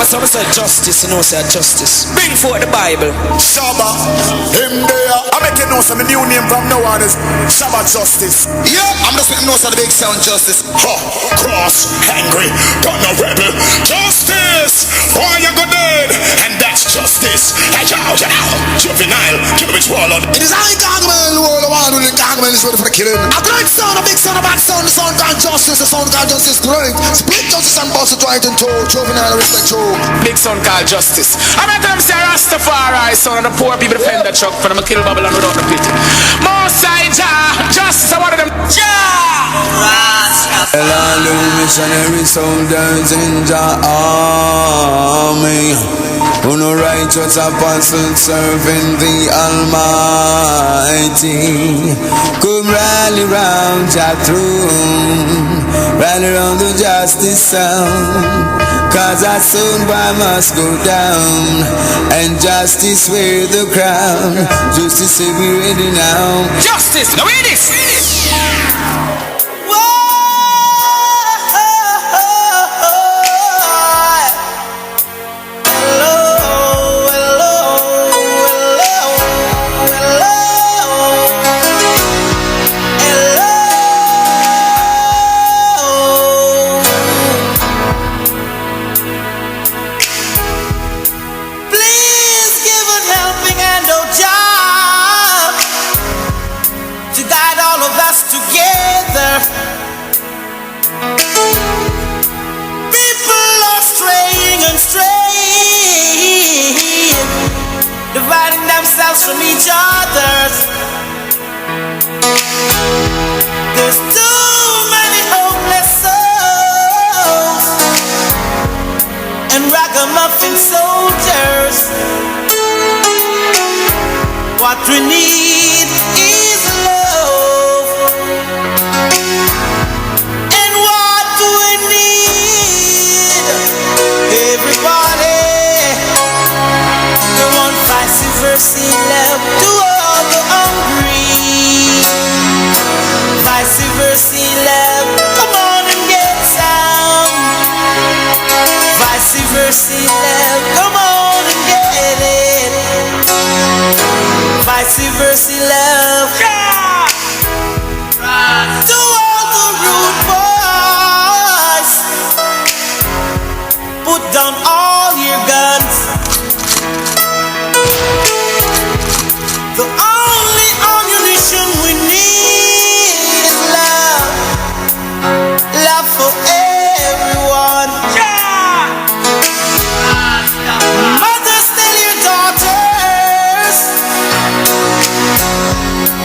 So I said justice, you know, say justice. Bring forth the Bible. Shabba, him there. I make you know some new name from now on is Shabba Justice. Yeah, I'm just making notes of the big sound justice. Cross, angry, but no rebel. Justice, why you go dead? And that's justice. Juvenile, Jewish warlord. It is I Gangman, who all the one who the Gangman is ready for the killing. A great sound, a big sound, a bad sound, the sound called justice, the sound called justice, great. Split justice and boss it right into juvenile respect you. Big son called justice. I met them say Rastafari, son of the poor people defend the truck for them to kill Babylon without the pity. Mosai Jah, justice, I wanted them. Jah! All the missionary soldiers in Jah army, who no righteous apostles serving the Almighty, come rally round Jah throne, rally round the justice sound. Cause I soon I must go down, and justice wear the crown. Justice say we ready now. Justice, now read this. Dividing themselves from each other. There's too many hopeless souls and ragamuffin soldiers. What we need is love. And what we need, everybody. Vice love to all the hungry. Vice versa love, come on and get some. Vice versa love, come on and get it. Vice versa love, yeah. To all the rude boys, put down all your guns. The only ammunition we need is love. Love for everyone. Yeah. Mothers, tell your daughters.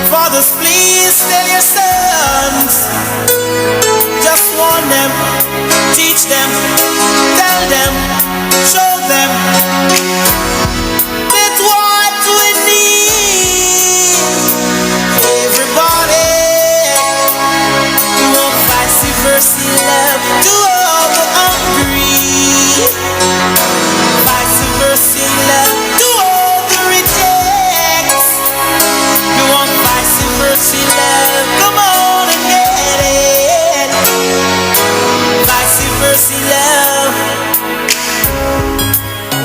Fathers, please tell your sons. Just warn them, teach them, tell them, show them. Mercy, love to all the hungry. Vice versa, love to all the rejects. You want vice versa, love? Come on and get it. Vice versa, love.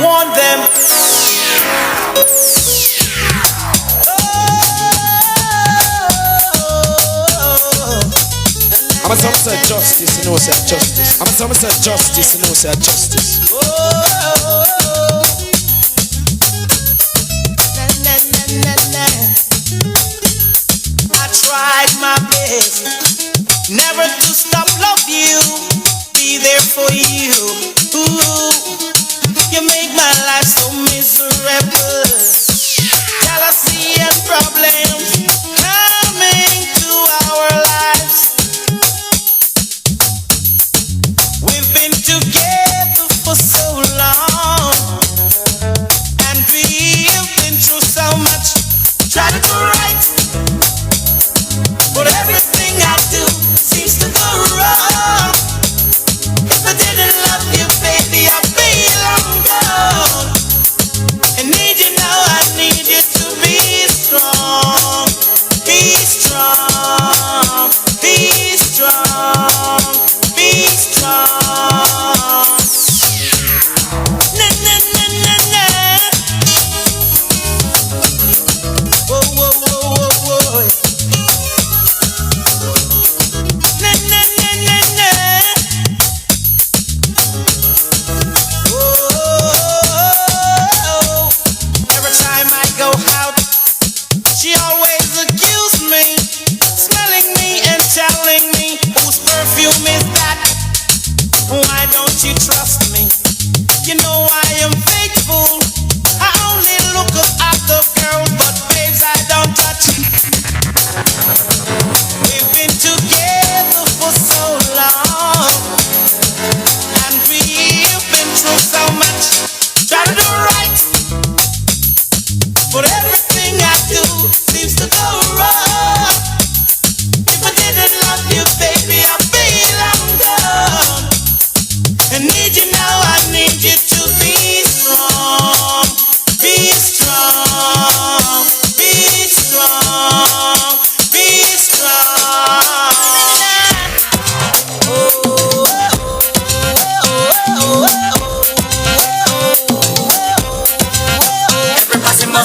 Want them. I'm a say justice, you know, say justice. I'm a say justice, you know, say justice. I tried my best never to stop love you, be there for you. Ooh, you make my life so miserable. Jealousy and problems coming to our lives. We've been together for so long, and we've been through so much. Try to do right, but everything I do seems to go wrong. If I didn't love you, baby, I'd be long gone. And need you now.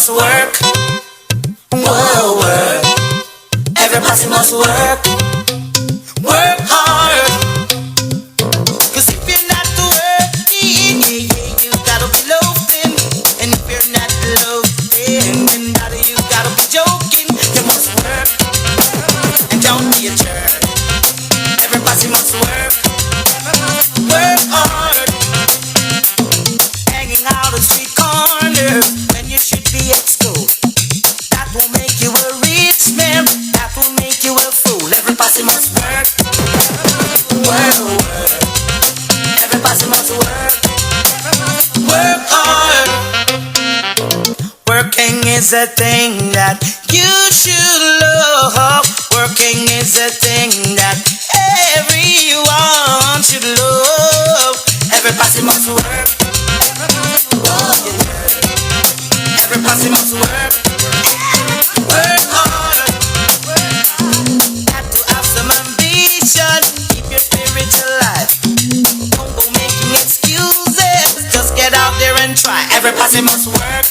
must work. Whoa, work. Every posse must work. Work hard. 'Cause if you're not working, you gotta be loafing. And if you're not loafing, then you gotta be joking. You must work. And don't be a jerk. Every posse must work. Work hard. Hanging out on street corners when you should be at school. That will make you a rich man. That will make you a fool. Every posse must work. Work. Every posse must work. Work hard. Working is a thing that you should love. Working is a thing that everyone should love. Every posse must work. Every posse must work. Work hard. Got to have some ambition. Keep your spirit alive. Don't go making excuses. Just get out there and try. Every posse must work.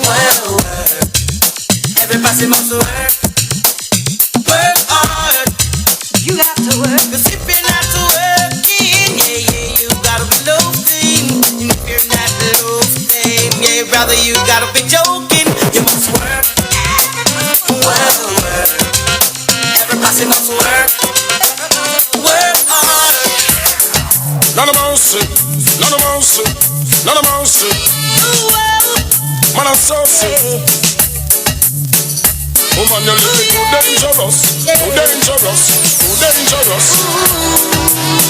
Well, every posse must work. Work hard. You got to work. 'Cause if you're not working, you gotta be loafing. And if you're not loafing, brother, you gotta be joking. You must work. Well, every posse must work. Work hard. None of mercy, none of mercy, none of mercy. Man, I'm so sick. Woman, you're living too dangerous, too dangerous, too dangerous.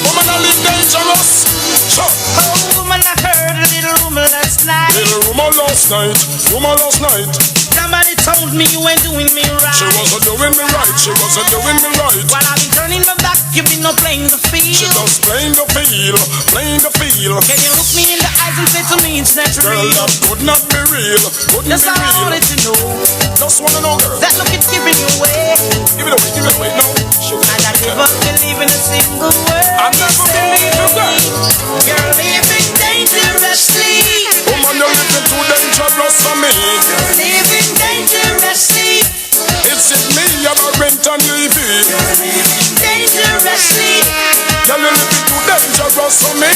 Woman, I live dangerous. Sure. Oh, woman, I heard a little rumor last night. Little rumor last night, rumor last night. Somebody told me you ain't doing me right. She wasn't doing me right, she wasn't doing me right. While I've been turning my back, you've been no playing the field. She just playing the field, playing the field. Can you look me in the eyes and say to me it's not Girl, real? that could not be real, couldn't That's be all I real. wanted to know. Just wanna know, girl. That look it's giving you away. Give it away, no. And I never believe in a single word. I never believe you, girl. You're living dangerously. Woman, you're living too dangerous for me. You're living dangerously. It's it me, I'm a rent and leave it. You're living dangerously. Girl, you're living too dangerous for me.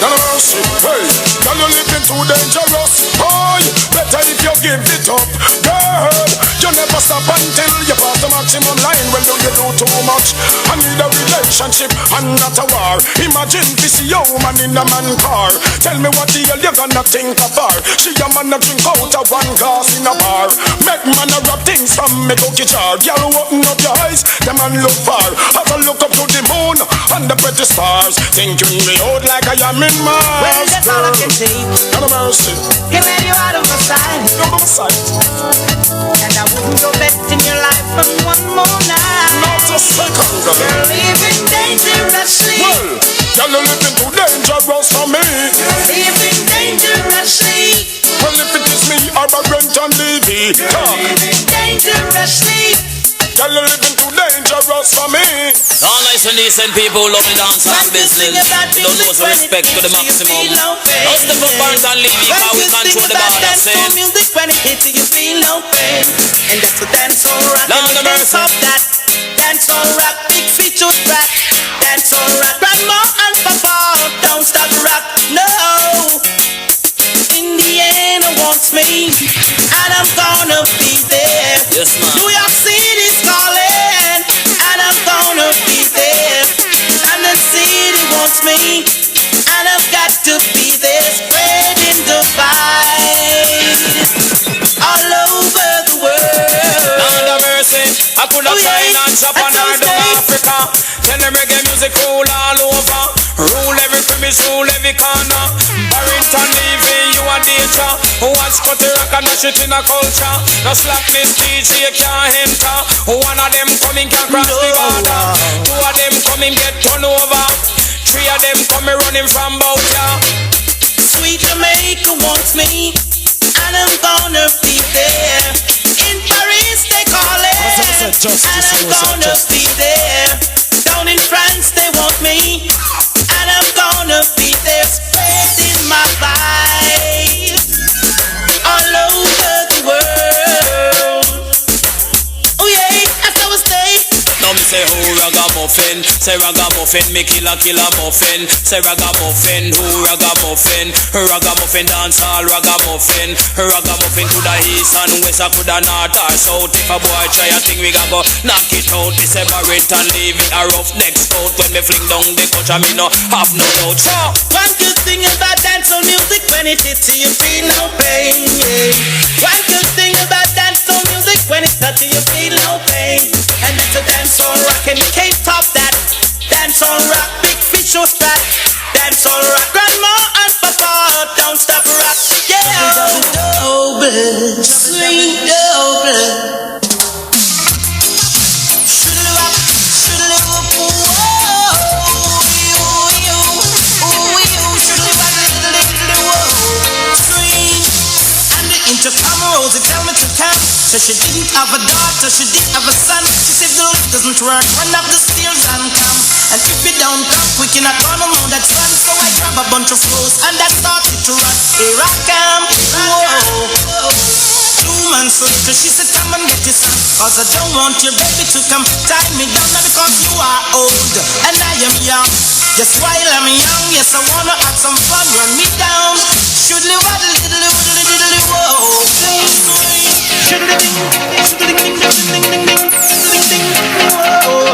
None of mercy, hey. Girl, you're living too dangerous. Boy, better if you give it up. Girl, you never stop until you pass the maximum line. Well, you do too much. I need a relationship and not a war. Imagine this woman in a man car. Tell me what the hell you gonna think of her. She a man a drink out of one glass in a bar. Make man a rub things from me cookie jar. Girl, open up your eyes, the man look far. As I look up to the moon and the pretty stars, thinking me out like I am in Mars. Well, that's all I can take. None of mercy, Can let you out of my sight. no more sight. And I wouldn't go back in your life for one more night. Not a second, girl. You're living dangerously. Well, girl, you're living too dangerous for me. You're living dangerously. Well, if it is me, I'm a rent and leave it. Living dangerously. Girl, you're living too dangerous for me. All nice and decent people who love the dance and business. Don't lose respect to the maximum. Just the burns and leave it, how we control the ball and sing. Music when it hits you, you feel no pain. And that's the dancehall rock. Lord And have the dance mercy. of that. Dancehall rock, big featured rap. Dancehall rock, grandma and papa. Don't stop rock, no. Indiana wants me, and I'm gonna be there. Yes, man. New York City's calling, and I'm gonna be there. London City wants me, and I've got to be there. Spreading the vibes all over the world. Lord have mercy, I could have China and Japan or the Africa. Tell them reggae music rule all over. Rule every premise, rule every corner. Barrington leaving, you a danger. Watch cut the rock and dash it in a culture. No slackness, DJ can't enter. One of them coming can cross the border. Two of them coming get turned over. Three of them coming running from bout ya. Sweet Jamaica wants me, and I'm gonna be there. In Paris they call it, and I'm gonna be there. Down in France they want me, and I'm gonna be there. Spreading my vibes ragamuffin. Say ragamuffin, me kill a muffin. Say ragamuffin, who ragamuffin? Ragamuffin dance all ragamuffin. Ragamuffin to the east and west, I could the north or south. If a boy try a thing, we can go knock it out. Me separate and leave it a rough next coat. When me fling down the couch, I me no have no doubt. So one good thing about dancehall music, when it hits you, you feel no pain. Yeah. One good thing about dancehall music, when it touches you, feel no pain. And that's a dancehall rock, and you can't top that. Dancehall rock, big fish or fat. Dancehall rock, grandma and papa, don't stop rock. Yeah, double, sweet double. Rosie tell me to come. So she didn't have a daughter, she did have a son. She said the lift doesn't work, run up the stairs and come. And if you don't come, we cannot run no more, that's fun. So I grab a bunch of clothes and I started to run. Here I come, whoa. 2 months later, she said come and get your son, cause I don't want your baby to come tie me down. Now because you are old and I am young. Just while I'm young, yes I wanna have some fun. Run me down, shoodly waddly diddly woodly diddly whoa. Shoodly ding, shoodly ding ding ding ding ding ding ding whoa.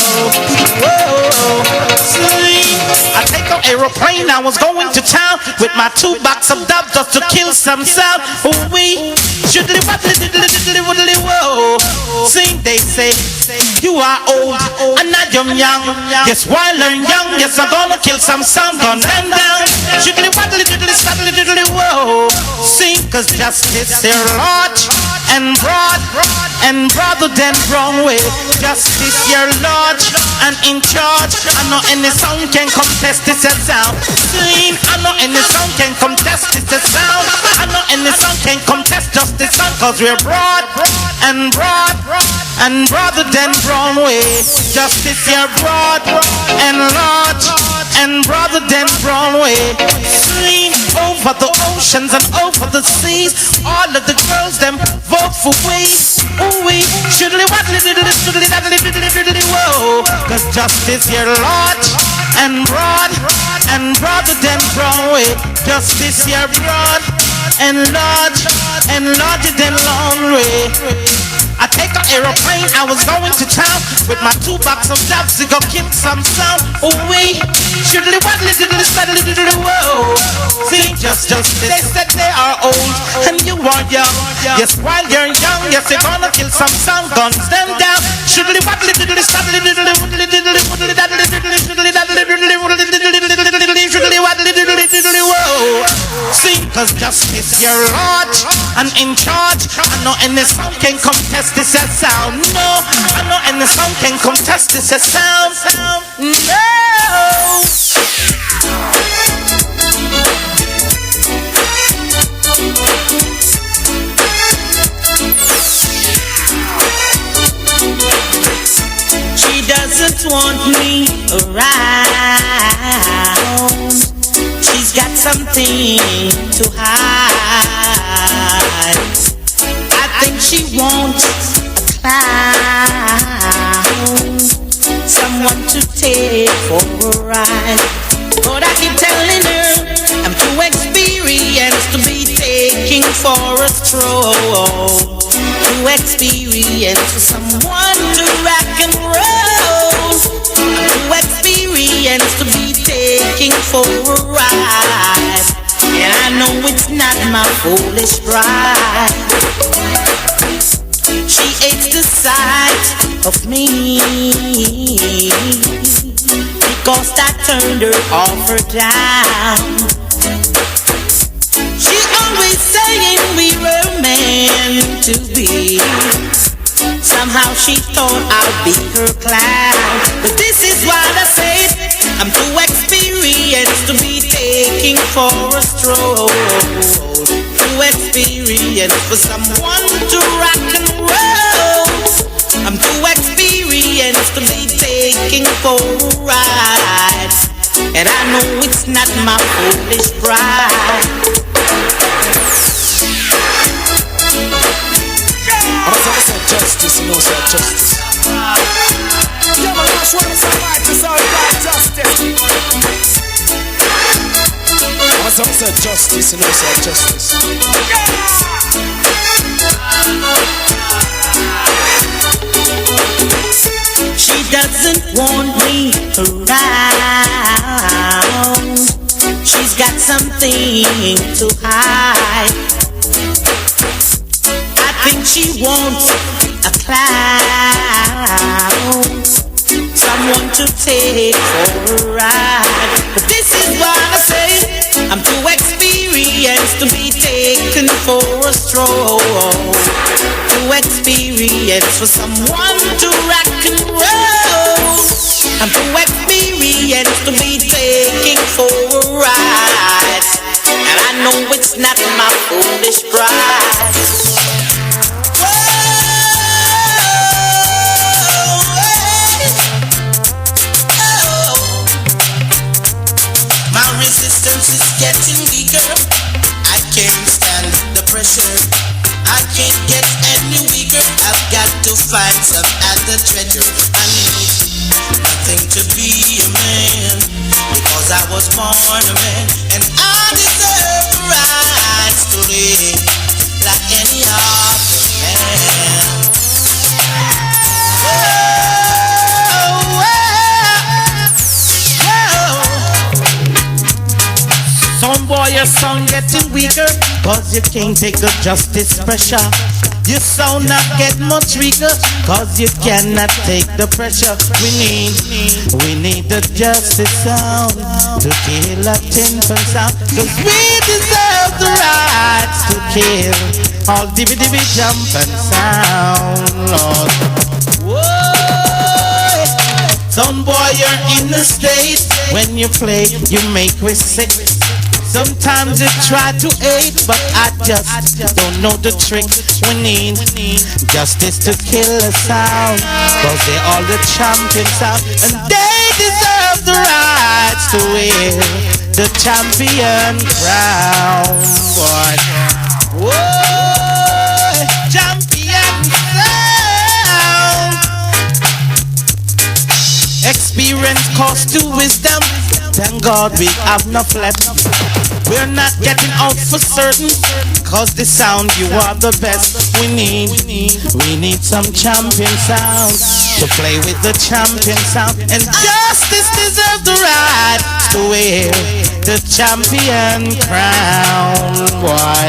I take an aeroplane, I was going to town with my 2 box of dubs just to kill some sound. Ooh wee, shoodly waddly diddly diddly woodly whoa. Sing, they say you are old and I am young. Yes, while I'm young, yes I'm gonna kill some sound, gonna run down. Shoodly waddly diddly saddly diddly whoa. Sing, cause justice here large and broad and broader than Broadway. Justice here large and in charge. I know any sound can contest this sound. Sing, I know any sound can contest this sound. I know any sound can contest justice sound, cause we're broad and broader than Broadway. Justice here broad and large and broader than Broadway. Sing, over the oceans and over the seas, all of the girls them vote for we. Ooh wee, shoodly waddly diddly shoodly daddly diddly diddly whoa. Cause justice here large and broader than Broadway. Justice here broad and larger than Lonely. I take an aeroplane, I was going to town with my 2 box of jobs to go get some sound. Ooh wee, shoodly waddly diddly saddly diddly whoa. See, just they said they are old and you are young. Yes, while you're young, yes you're gonna kill some sound. Guns them down. Shoodly waddly diddly saddly diddly woodly diddly woodly daddly diddly shoodly daddly diddly woodly diddly shoodly waddly diddly diddly whoa. See, cause justice you're large and in charge. I know any sound can contest this a sound. No, I know any sound can contest this a sound. No. She doesn't want me around. She's got something to hide. I think she wants a clown, someone to take for a ride. But I keep telling her I'm too experienced to be taking for a stroll. Too experienced for someone to rock and roll. I'm too experienced to be taking for a ride. And I know it's not my foolish pride. She hates the sight of me because I turned her off or down. She always saying we were meant to be. Somehow she thought I'd be her clown. But this is what I said, I'm too experienced to be taking for a stroll. Too experienced for someone to rock and roll. I'm too experienced to be taking for a ride. And I know it's not my foolish pride. I'm a justice, you know, sir, justice. Yeah, man, Show me some righteous all God justice. What's up, sir? Justice, you know, sir, justice. She doesn't want me around. She's got something to hide. I think she wants a clown, someone to take for a ride. But this is what I say, I'm too experienced to be taken for a stroll. Too experienced for someone to rock and roll. I'm too experienced to be taken for a ride, and I know it's not my foolish pride. My resistance is getting weaker. I can't stand the pressure. I can't get any weaker. I've got to find some other treasure. I need nothing to be a man, because I was born a man, and I deserve the rights to live like any other man. Some boy, your sound getting weaker, cause you can't take the justice pressure. Your sound not get much weaker, cause you cannot take the pressure. We need the justice sound to kill a timber sound, cause we deserve the rights to kill all dibby jumping sound, Lord. Whoa. Some boy, you're in the state, when you play, you make me sick. Sometimes you try to hate, but I just don't know the trick. We need justice to kill a sound, cause they all the champion sound, and they deserve the rights to wear the champion crown. Boy. Whoa, champion sound. Experience cost to wisdom. Thank God we have no left. We're not getting out for certain, cause the sound, you are the best. We need some champion sound to play with the champion sound, and justice deserves the right to wear the champion crown. Boy.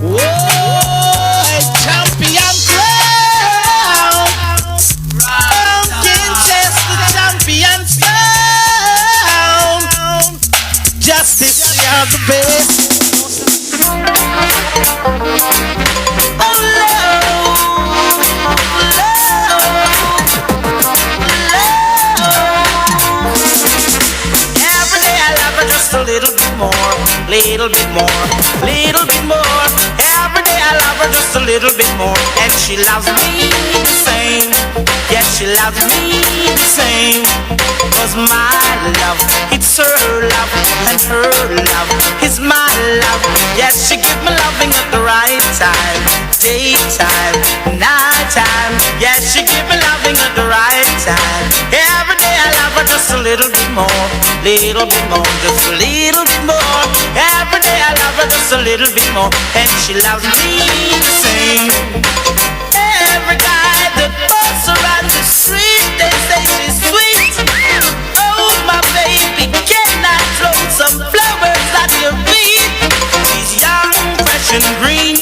Whoa, champion crown. Pumpkin chest, the champion sound. Justice, we are the best. Oh, every day I love her just a little bit more, little bit more, little bit more. Every day I love her just a little bit more, and she loves me the same. Yes, she loves me the same. Cause my love, it's her love, and her love is my love. Yes, she gives me loving at the right time, daytime, nighttime. Yes, she gives me loving at the right time. Every day I love her just a little bit more, little bit more, just a little bit more. Every day I love her just a little bit more, and she loves me the same. Every guy that walks around the street, they say she's sweet. Oh, my baby, can I throw some flowers at your feet? She's young, fresh and green,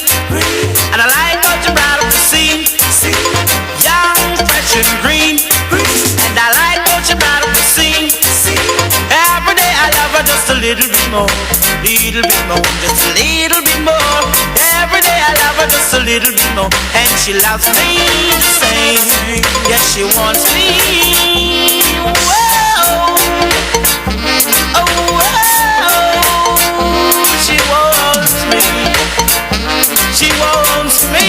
and I like what you brought up to see. Young, fresh and green, and I like what you brought up to see. Every day I love her just a little bit more, little bit more, just a little bit more. Every day I love her just a little bit more, and she loves me the same. Yes, she wants me. Whoa. Oh, whoa. She wants me. She wants me.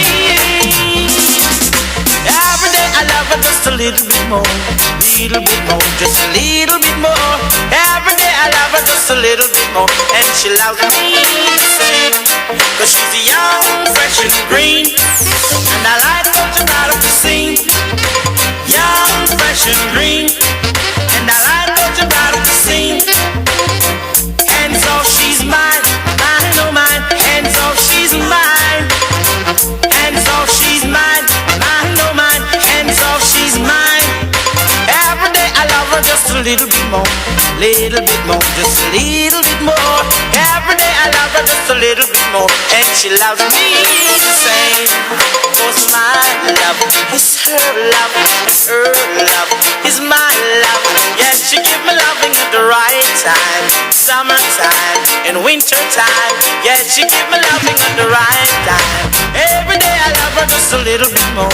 Every day I love her just a little bit more, little bit more, just a little bit more. Every day I love her just a little bit more, and she loves me the same. Cause she's young, fresh and green, and I like what you brought up to sing. Young, fresh fresh and green, and I like what you're about to sing. Hands off, she's mine, mine, oh mine. Hands off, she's mine. Hands off, she's mine, mine, oh mine. Hands off, she's mine. Every day I love her just a little bit more, little bit more, just a little bit more. Every day I love her just a little bit more, and she loves me the same. 'Cause my love is her love, her love is my love. Yeah, she give me loving at the right time, summertime and winter time. Yeah, she give me loving at the right time. Every day I love her just a little bit more,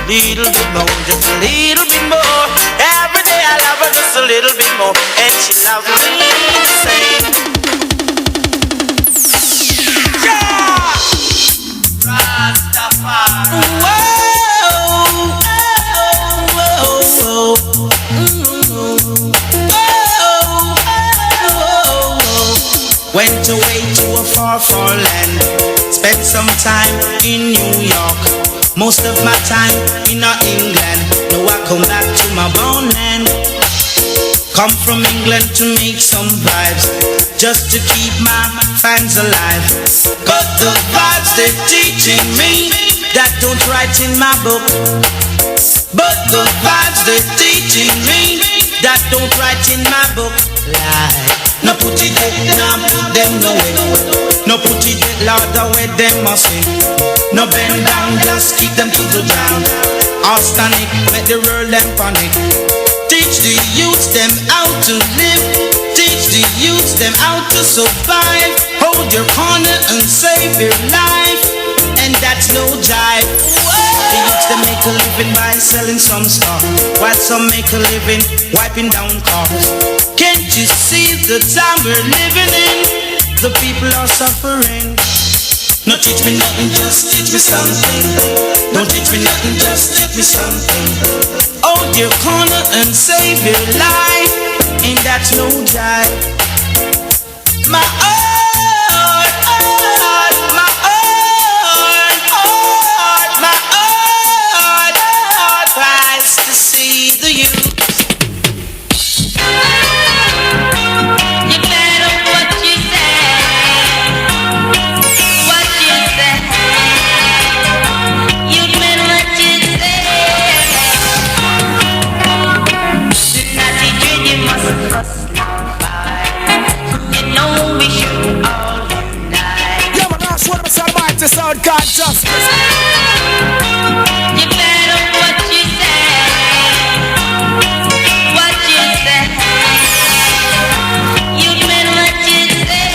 just a little bit more. Every day I love her just a little bit more, and she loves me the same. Yeah! Rastafari. Went away to a far, far land. Spent some time in New York. Most of my time in England. Now I come back to my born land. Come from England to make some vibes, just to keep my fans alive. But the vibes they're teaching me, that don't write in my book. But the vibes they're teaching me, that don't write in my book. Lie. No put it there, no put them nowhere. No put it there, Lord, away them must sing. No bend down, just keep them to the ground. All standing, make the world them panic. Teach the youths them how to live. Teach the youths them how to survive. Hold your corner and save your life, and that's no jive. The youths them make a living by selling some stuff, while some make a living wiping down cars. Can't you see the time we're living in? The people are suffering. No teach me nothing, just teach me something. Don't teach me nothing, just teach me something. Hold your corner and save your life, and that's no jive. My heart, my heart cries to see the youth. The sound called Justice. You better what you say, what you say. You better what you say.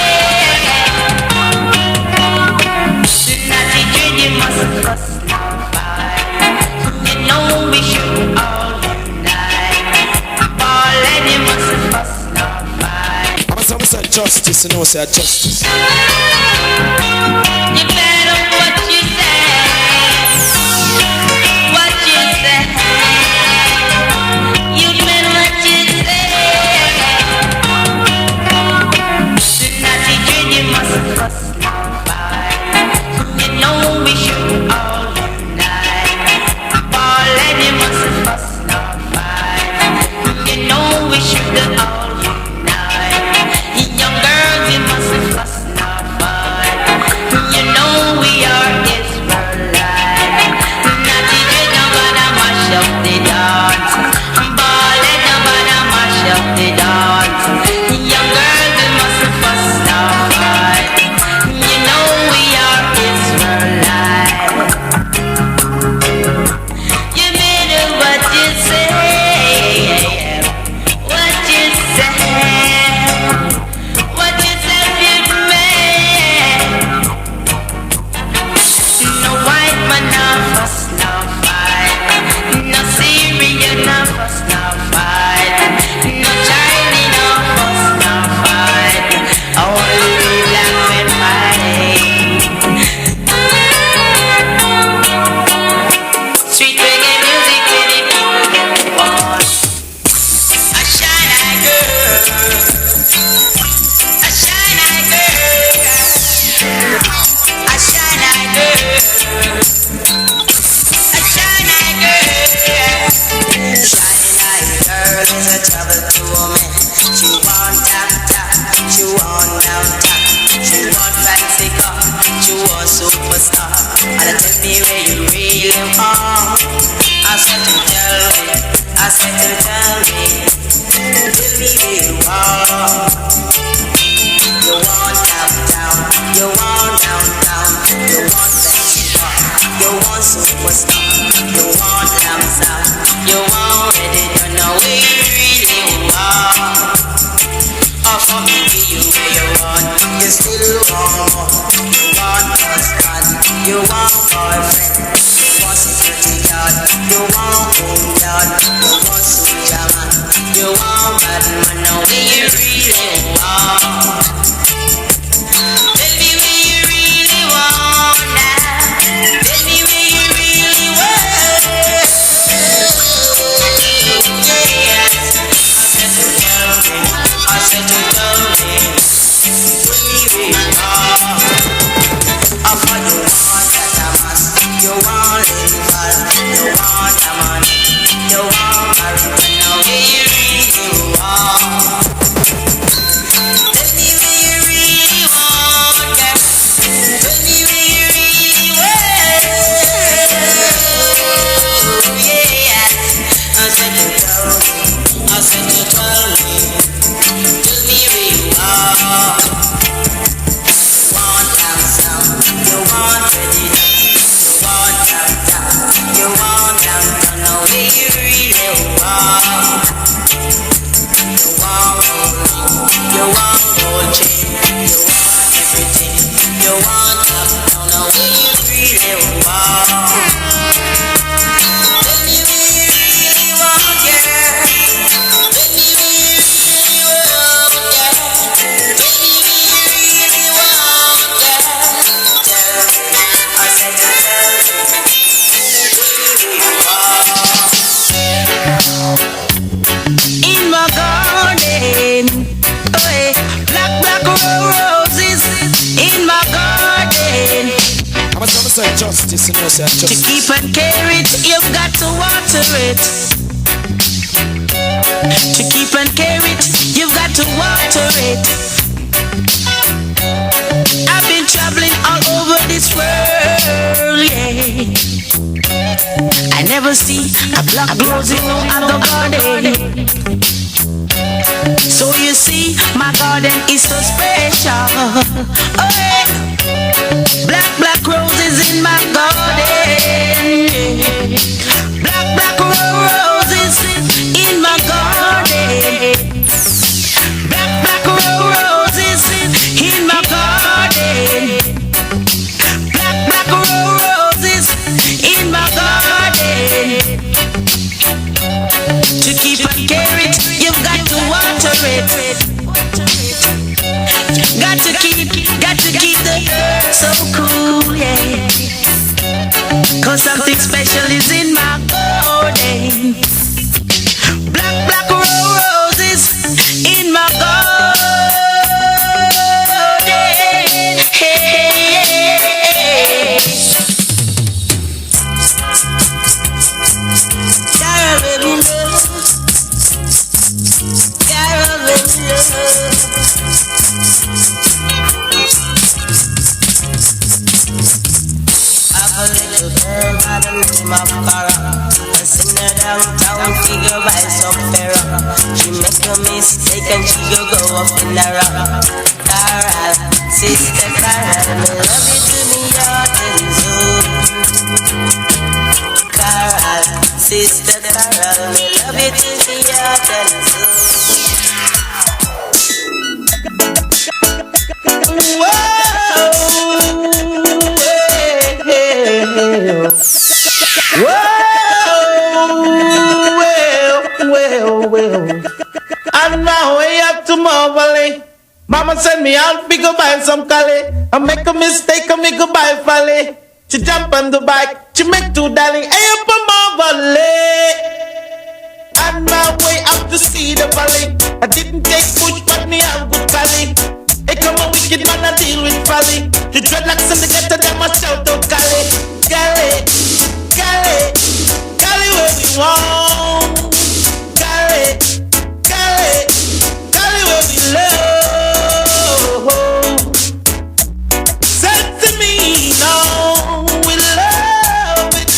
The naughty dread you must trust now fight. You know we should all unite. All and you must trust now fight. I'm going to say justice, you know, say justice. You better what you say, what you say. You better what you say. The naughty dread you must trust now fight. You know we should all unite. All and you must trust now fight. You know we should all unite. Young girls you must trust now fight. You know we are Israelite. Naughty dread nobody mash up the dance. Ballad nobody mash up the dance. Young girls we must fuss now fight. still want more. You want husband, you want boyfriend, you want security guard, you want home guard, you want soldier man, you want bad man. Now what you really want? Tell me what you really want now. Tell me what you really want. Yeah, I said to tell me, what you really want. I thought you want that a man, you want involved, you want a man, you want married, but now what you really want. Tell me what you really want, girl. Tell me what you really want. Yeah, I said to tell me, I said to tell me, tell me what you want. You want handsome, you want pretty, you want downtown, you want downtown. Now what you really want? You want gold, you want gold chain, you want everything, you want downtown. Now what you really want? Tell me what you really want, girl. Tell me what you really want, girl. Tell me what you really want, girl. Tell me, I said to tell me, what you really want. In my garden, oh, black roses in my garden. I'm gonna say justice, you know, say To justice. keep and care it, you've got to water it. To keep and care it, you've got to water it. I've been traveling all over this world, yeah. I never see a black rose in no other garden. So you see, my garden is so special. Oh, yeah. Black roses in my garden. Black roses in my garden. Black roses in my garden. Black roses in my garden. To keep and care it, you've got to water it. Got to keep the earth so cool, yeah. 'Cause something special is in my garden. Black roses in my garden. Hey. Caroline love. I've a little girl by the name of Cara. I seen her downtown, figure by some Farrah. She make a mistake and she go up in the rock. Cara, sister Cara, me love you to me heart and soul. Cara, sister Cara, me love you to me heart and soul. Well. On my way up to Marvally, Mama send me out, we go buy some Cali. I make a mistake, I make go buy Folly. She jump on the bike, she make two darling, hey up on Marvally. On my way up to see the valley, I didn't take push, but me have good Cali. Hey come on wicked man, I deal with Folly. The dreadlocks and the ghetto, them a shout out Cali. Cali, Cali, Cali where we want. Cali, Cali, Cali where we love. Said to me, no, we love it.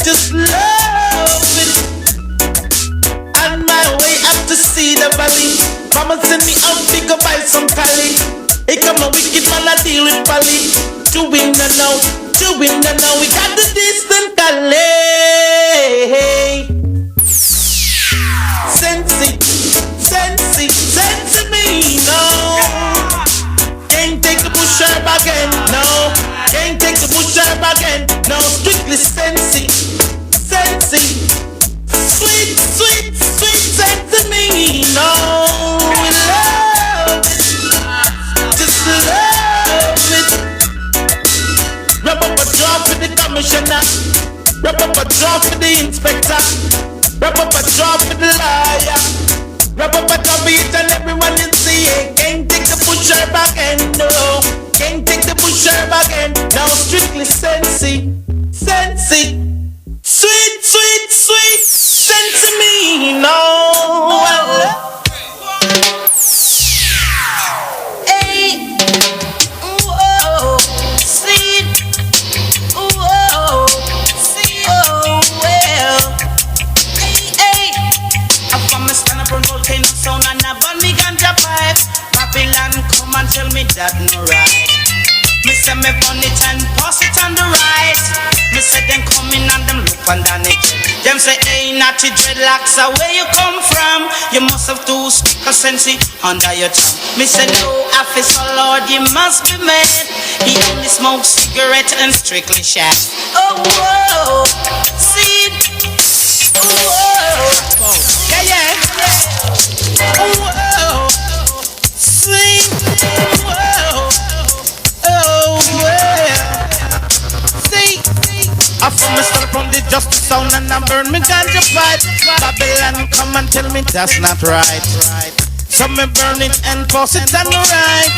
Just love it. On my way up to see the valley, Mama send me out to go buy some Cali. Hey come a wicked man, I deal with Folly. Doing the now, we got the distant Cali. Sense it, sense me, no. Can't herb again. Now strictly sensey, sensey. Sweet, sweet, sweet sense to me. No, we love it. Just love it. Rub up a drop for the commissioner. Rub up a drop for the inspector. Rub up a drop for the liar. Rub up a drop for each and everyone you see. Can't take the push herb again. No, can't take the push herb again. Now strictly sensey, sensey. Sweet, sweet, sweet, send to me, no. Hey, whoa, sweet, whoa, see, oh, well. Hey, I'm from a stand up on volcano sound and I burn me ganja pipe. Babylon come and tell me that no right. Me say me burn it and pass it on the right. Me say them coming and them look underneath. Them say, hey, natty dreadlocks, where you come from? You must have two stick of sensei under your tongue. Me say, no, officer Lord, you must be mad. He only smokes cigarette and strictly shag. Oh, whoa, see, whoa, yeah. Oh, whoa, sweet, whoa, oh, well, see. I from me start from the justice sound and I burn me ganja pipe. Babylon come and tell me that's not right. So me burn it and pass it on the right.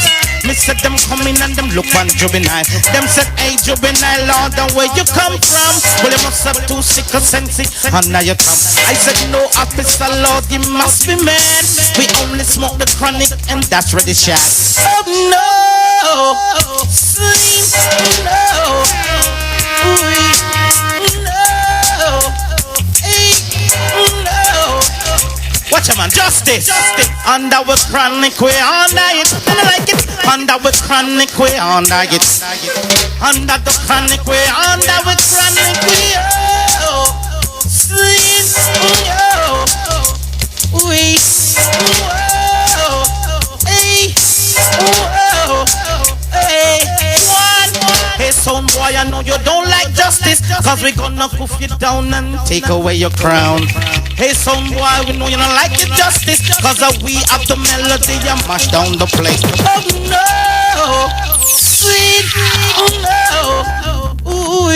Me said them coming and them look on juvenile. Them said, hey juvenile Lord, and where you come from? Well you must have two sick of sensei under your thumb. I said no officer Lord, you must be mad. We only smoke the chronic and that's ready shot. Oh no, sleep, no. Watch a man, justice. Under with chronic, we under it. I like it. Under with chronic, we under it. Under the chronic, we under with chronic, we sleep, we hey, son boy, I know you don't like justice, cause we gonna poof you down and take away your crown. Hey, son boy, we know you don't like your justice, cause we have the melody and mash down the place. Oh no, sweet, oh no, ooh.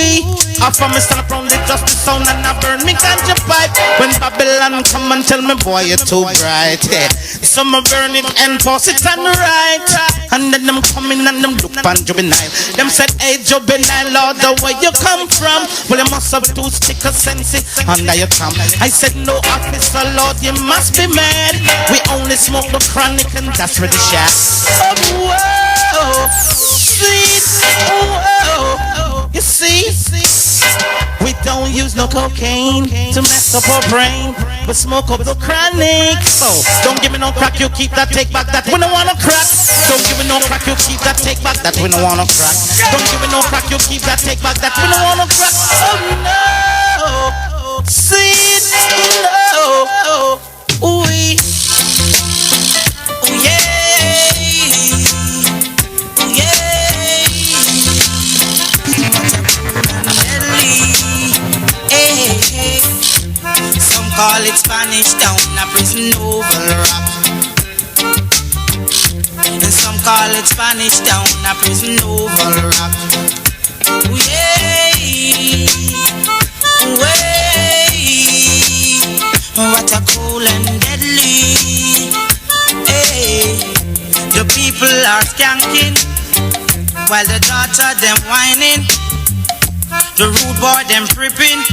I promise to from the justice sound and I burn me ganja pipe. When Babylon come and tell me, boy, you're too bright. Yeah. Some burn it and toss it on the right. And then them coming and them look on juvenile. Them said, hey juvenile Lord, the way you come from. Well you must have two stick of sensei under your thumb. I said no officer Lord, you must be mad. We only smoke the chronic and that's ready shot. Oh whoa, sweet, whoa. You see, we don't use no cocaine to mess up our brain, but smoke up the chronic. So don't give me no crack, you keep that, take back that. We don't wanna crack. Don't give me no crack, you keep that, take back that. We don't wanna crack. Don't give me no crack, you keep that, take back that. We don't wanna crack. Oh no, see no, ooh, ooh yeah, ooh yeah. Some call it Spanish Town, a prison oval rock. And some call it Spanish Town, a prison oval rock. Ooh, yeah. What a cool and deadly. Hey. The people are skanking while the daughter them whining. The rude boy them tripping.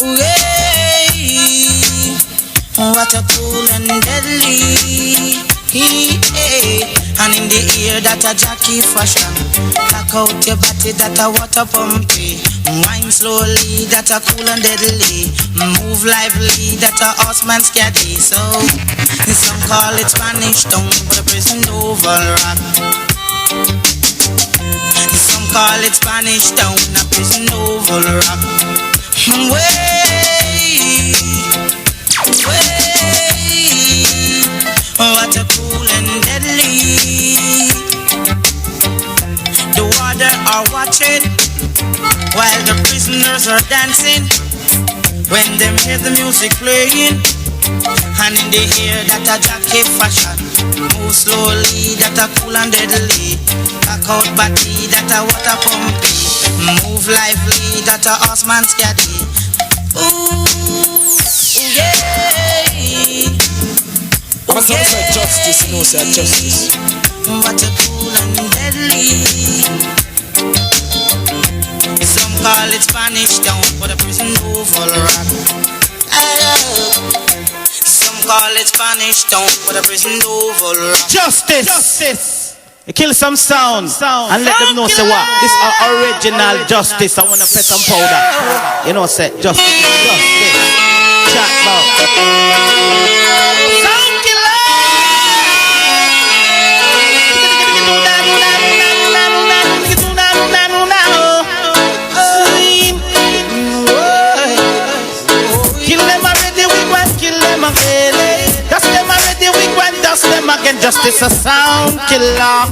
Hey, what a cool and deadly. And in the ear that a jockey fashion. Back out your body that a water pumpy. Wine slowly that a cool and deadly. Move lively that a horseman scatty. So some call it Spanish Town, but a prison oval rock. Some call it Spanish Town, a prison oval rock. What a cool and deadly. The water are watching while the prisoners are dancing. When them hear the music playing, and in the ear that a jockey fashion, move slowly, that a cool and deadly, back out body, that a water pumpy, move lively, that a horseman scatty. Ooh, yeah. I'm a son of justice, no sir, justice. What a cool and deadly. Some call it Spanish Town for the prison oval rock. Some call it Spanish Town for the prison oval rock. Justice. You kill some sound and let them know say what. This is original justice. I wanna put some powder. You know say justice. Chat about. Sound killer. Kill them already, we want kill them again. Dust them already, we want dust them again. Justice a sound killer.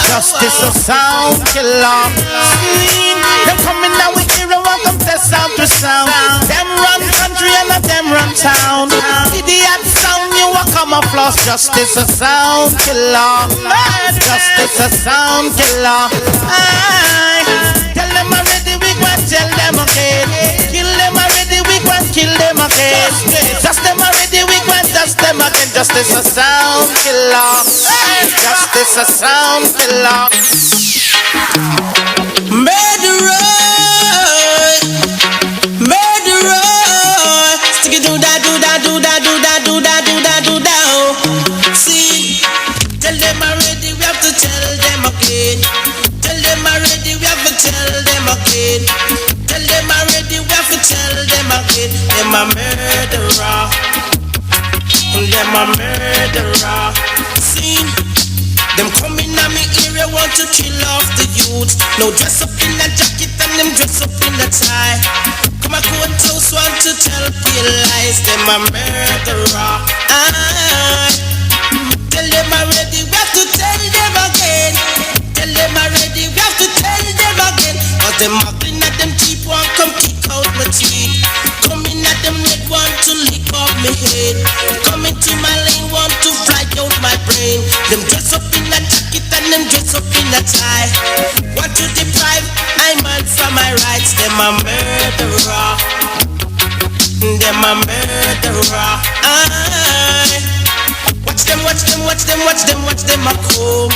Justice a sound killer. Them coming now we hear and welcome to sound to sound. Them run country and not them run town. Idiot sound you a camouflage. Justice a sound killer. Justice a sound killer. Tell them already we want tell them again. Kill them already we want kill them again. Just them already we want dust them again. Justice a sound killer. Justice a sound killer. Murderer, murderer. Stick it do that, do that, do that, do that, do that, do that, do that. Oh. See, tell them already we have to tell them again. Tell them already we have to tell them again. Tell them already we have to tell them again. Them a murderer. Them a murderer. See, them coming at me area want to kill off the youth. No dress up in a jacket and them dress up in a tie. Come a courthouse want to tell pale lies. Them a murderer. Tell them already we have to tell them again. Tell them already we have to tell them again. Cause them muggling at them cheap one come kick out my teeth. Coming at them red want to lick off my head. Coming to my lane want to fly out my brain. Them dress up in a jacket and them dress up in a tie. Want to deprive I man from my rights. Them a murderer. Them a murderer. Watch them, watch them, watch them, watch them, watch them a come.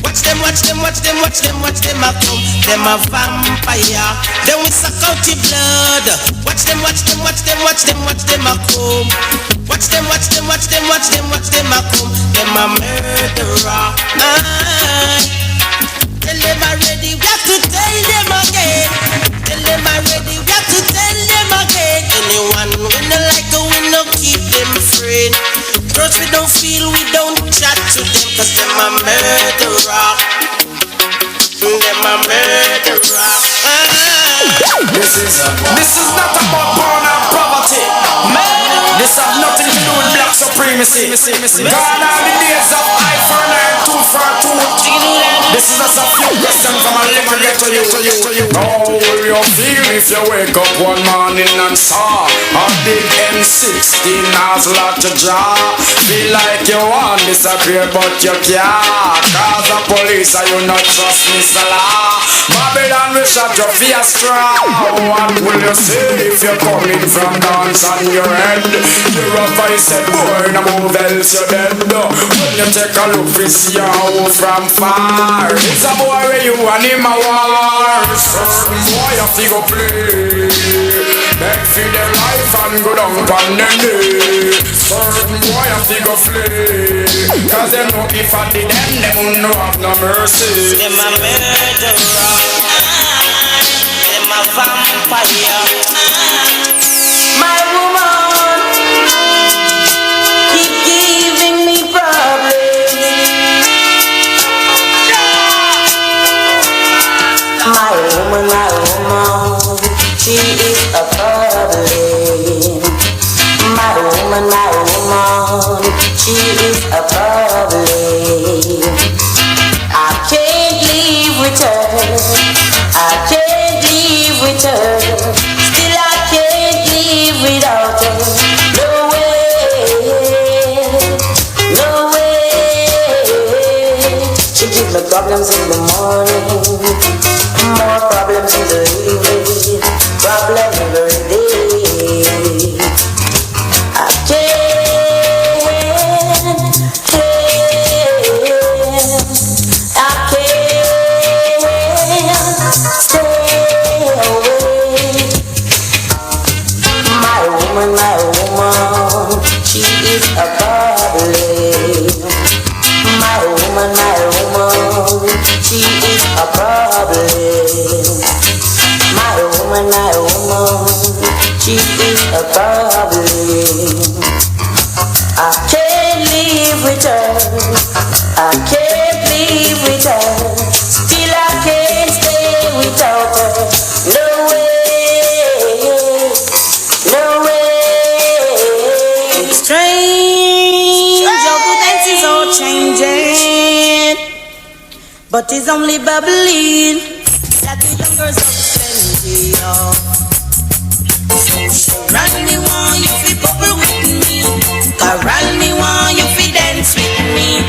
Watch them, watch them, watch them, watch them, watch them a come. Them a vampire. Then we suck out your blood. Watch them, watch them, watch them, watch them, watch them a come. Watch them, watch them, watch them, watch them, watch them a come. Them a murderer. Tell them already, we have to tell them again. Tell them already, we have to tell them again. Anyone we no like, we no keep them afraid. Girls we don't feel, we don't chat to them. Cause them a murderer. Them a murderer. This is not about born and poverty. This has nothing to do with black supremacy. Gone are the days of eye for an eye, tooth for a tooth. This is just a few questions from a little get to you. How will you feel if you wake up one morning and saw a big M16 has locked your jaw? Feel like you want disappear but you can't. Cause the police are you not trust Mr. Law. Babylon will shut your face strong. What will you say if you're coming from dance on your head? You're a voice said boy no move else you're dead. When you take a look we see you from far. It's a boy where you and him a war. Certain boy have to go play. Beg for their life and go down on their knee. Certain boy have to go flee. Cause they know if I did them, they won't know have no mercy. Them a murderer. Them a vampire. My woman keep giving me problems. My woman, she is a problem. My woman, she is a problem. I can't live with her. return. Still I can't live without her. No way, no way. She gives me problems in the morning, more problems in the evening, problem every day. I can't stay away. My woman, she is a problem. My woman, she is a problem. My woman, she is a problem. I can't live with her. I can't live with her. Still I can't stay without her. No way, no way. It's strange, how the dance is all changing, but it's only bubbling that the young girls have plenty of. Run me one, you fi bubble with me. Corral me one, you fi dance with me.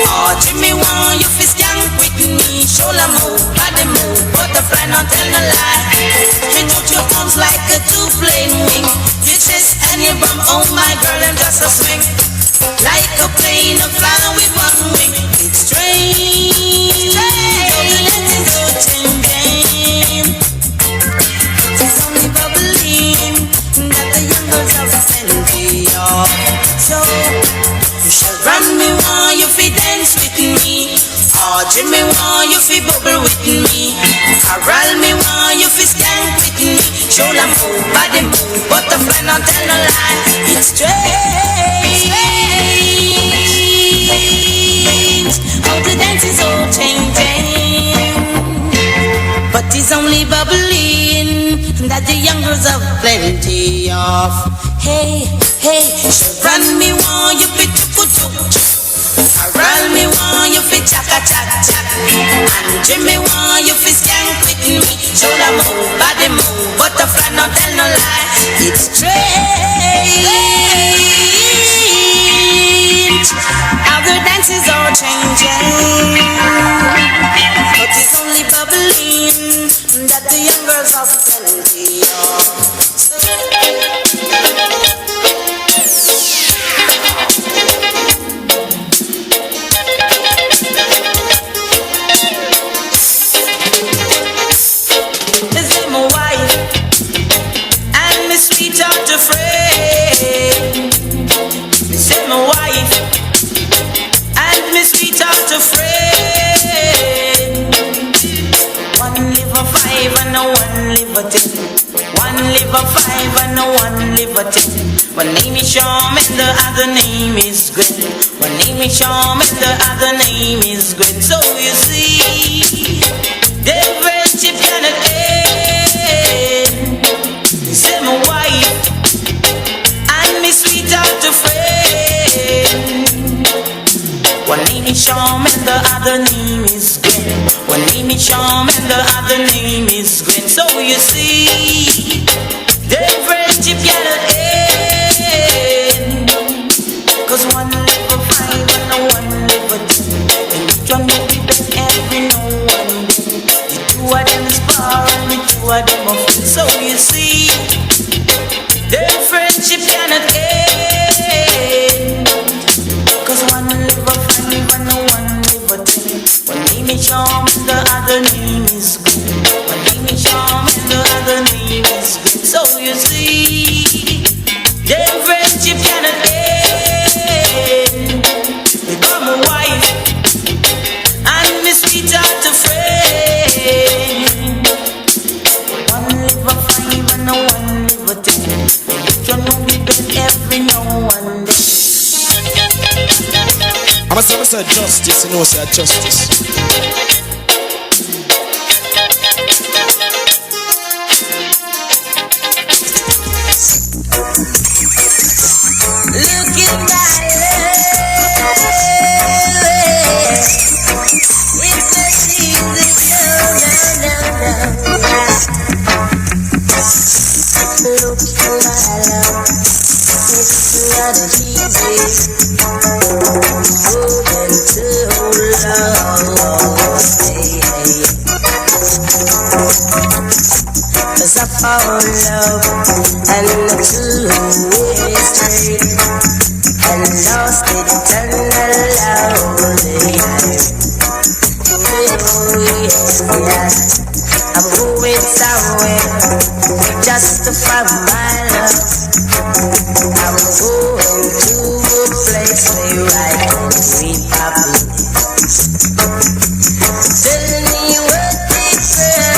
Oh, Jimmy one, you fi skank with me. Shoulder move, body move, butterfly, not tell no lie. Stretch out your arms like a two-plane wing. Your chest and your bum, oh my girl, I'm just a swing. Like a plane, a flying with one wing. It's strange, oh, the dance is so changing. It's only bubbling that the young girls have plenty of. So you shall run me one, you fi dance with me. Oh, Jimmy one, you fi bubble with me. Corral me one, you fi skank with me. Shoulder move, body move, butterfly, not tell no lie. It's strange, how the dance is all changing, but it's only bubbling that the young girls have plenty of. Hey, hey, she run me one, you fi tuk-tuk. Corral me one, you fi chaka-chak-chak. And Jimmy one, you fi skank with me. Shoulder move, body move, butterfly, not tell no lie. It's strange how the dance is all changing, but it's only bubbling that the young girls have plenty of. This is my wife and my sweetheart a friend. This is my wife and my sweetheart a friend. One live a 5 and a one live a 10. One live a 5 and a one live a 10. One name is Sham and the other name is Gwen. One name is Sham and the other name is Gwen. So you see, their friendship cannot end. This is my wife and my sweetheart a friend. One name is Sham and the other name is Gwen. One name is Sham and the other name is Gwen. So you see, their friendship cannot end. Cause one live a 5 and a one live a 10. And each one will be best every no one day. The two of them is far and the two of them are friends. So you see, their friendship cannot end. Cause one live a 5 and a one live a 10. One name is Sham and the other name is Gwen. One name is Sham and the other name is Gwen. So you see, their friendship cannot end. Become a wife and my sweetheart a friend. One live a 5 and a one live a 10. And each one will be best every no one day. I'm a say justice, you know, say justice. Look at my love. It's a secret. No. our love and the two-way street and lost eternal love. Yes, I'm going somewhere just to find my love. I'm going to a place where I can sweet happy. Tell me what they say,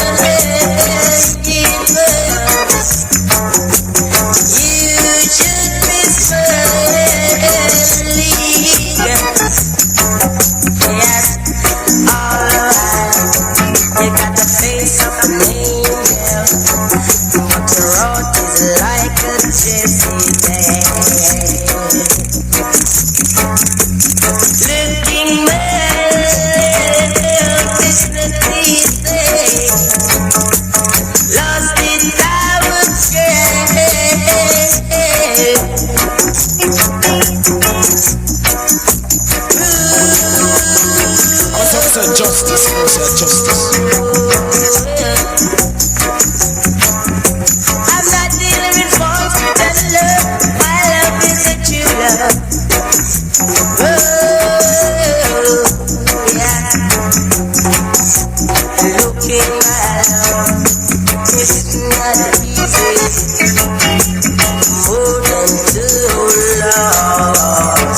you should be smiling. Yes, alright. You got the face of an angel, but your road is like a gypsy day. Looking back, dignity day, lost in our Justice, justice. I'm not dealing with false and love. My love is a true love. Oh, yeah. Looking my love, it's not easy. More than too long.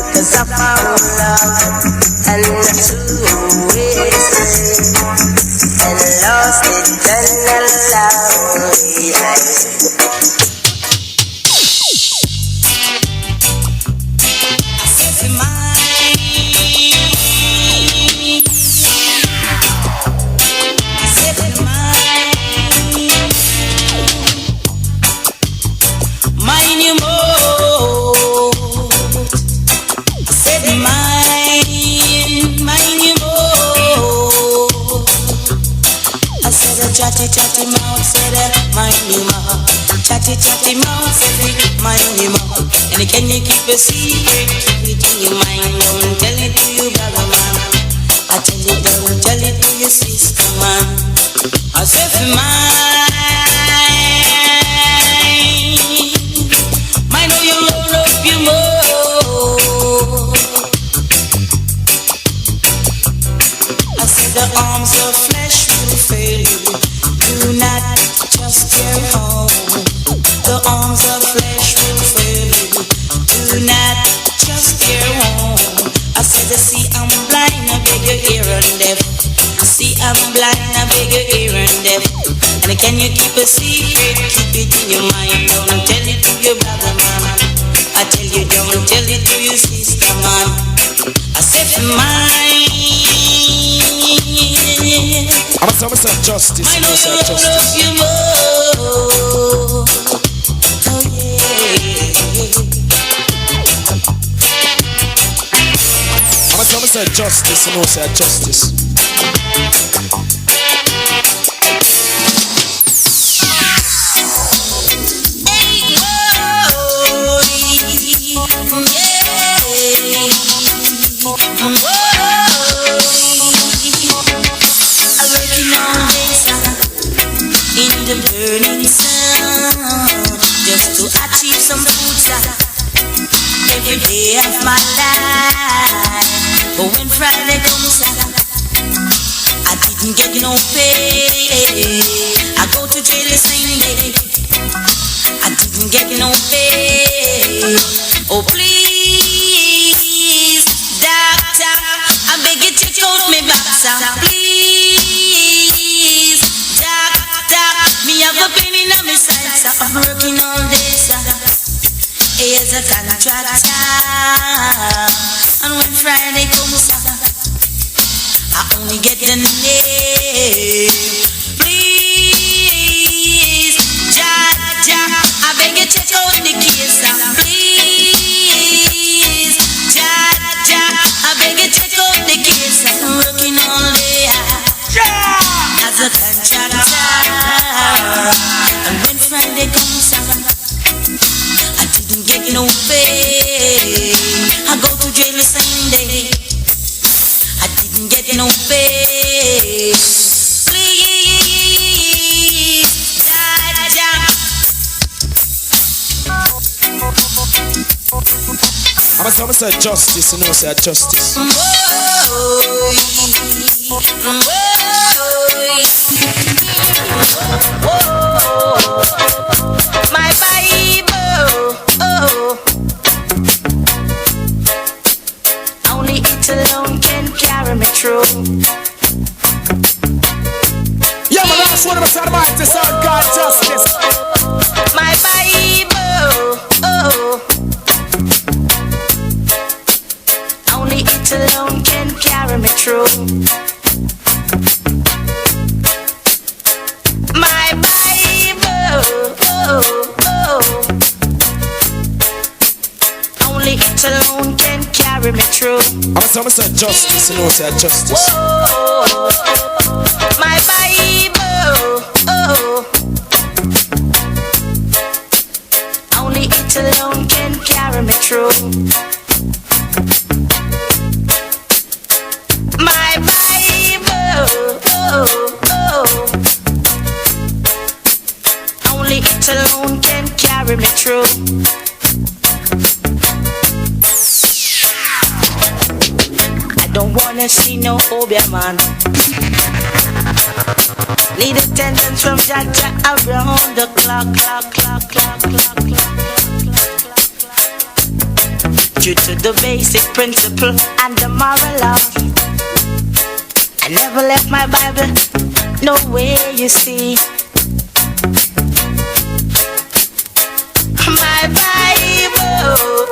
Cause I found love and the two-way street and lost eternal love. I said to mine, I said to mine you more. Chatty mouth said mind you mouth. Chatty mouth said mind you mouth. And can you keep a secret? Keep it in your mind. Don't tell it to your brother man. I tell you don't tell it to your sister man. I said for mine oh you roll up your more. I said the arms of flesh will fail you. Do not just your home. The arms of flesh will fail you. Do not just your home. I said, see, I'm blind, I beg your ear and deaf. See, I'm blind, I beg your ear and deaf. And can you keep a secret? Keep it in your mind. Don't tell it to your brother, man. I tell you, don't tell it to your sister, man. I said, mine. I'm a justice. I know you love you more. Oh yeah. I'm a justice. You know, say justice. The burning sun, just to achieve some food every day of my life. But when Friday comes, I didn't get no pay. I go to jail the same day. I didn't get no pay. Oh please, doctor, I beg you to out me back, please, doctor. Me have a pain in my side, so I'm working all day, sir. As a contractor, and when Friday comes, sir, I only get the name. Please, Jaja, I beg you check out the case, sir. Please, Jaja, I beg you check out the case, sir. I'm working all day, as a contractor. And when Friday comes, I didn't get no pay. I go to jail the same day. I didn't get get no pay. Please, Jaja. I'm gonna say justice, you know, say justice. My Bible, only it alone can carry me through. Yeah, my last one of us are mighty son, God justice. My Bible, only it alone can carry me through. My Bible, only it alone can carry me through. I'm gonna say justice, you know, say justice. My Bible, only it alone can carry me through. My Bible, only it alone can carry me through. I don't wanna see no Obia man. Need attendance from Jaja around the clock. Due to the basic principle and the moral law, I never left my Bible, no way you see. My Bible,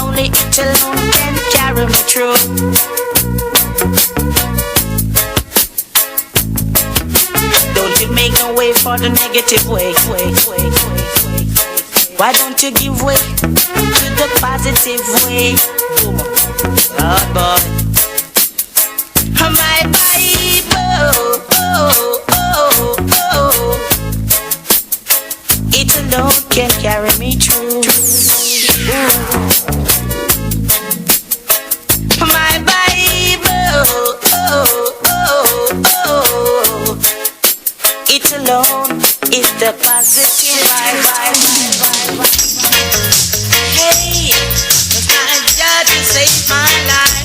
only it alone can carry me through. Don't you make no way for the negative way. Why don't you give way to the positive way? Lord boy. My Bible, it alone can carry me through. My Bible, it alone is the positive vibe. Hey, it's my job to save my life.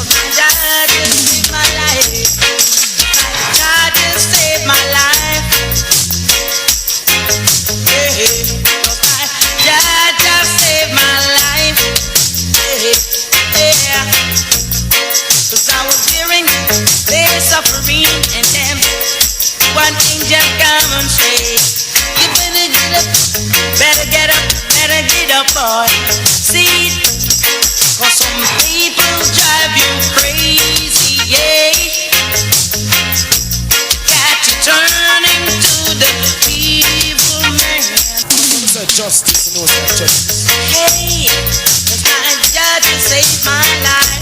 My job to save my life. My job to save my life. Hey, my job to save my life. Yeah. 'Cause I was hearing their suffering and them. One angel come and say, you better get up, better get up, boy. See, 'cause some people drive you crazy, yeah. Got you turning to the evil man. Say justice, you know, say justice. Hey, it's my job to save my life.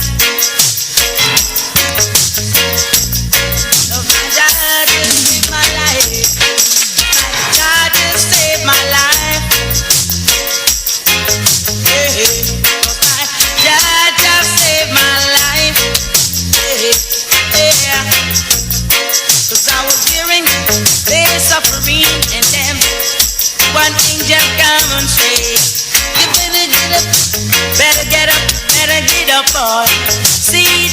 My job to save my life. My job to save my life. Yeah, my job to save my life. Yeah, 'cause I was hearing their suffering and them. One angel come and say, you better get up, better get up, boy. See,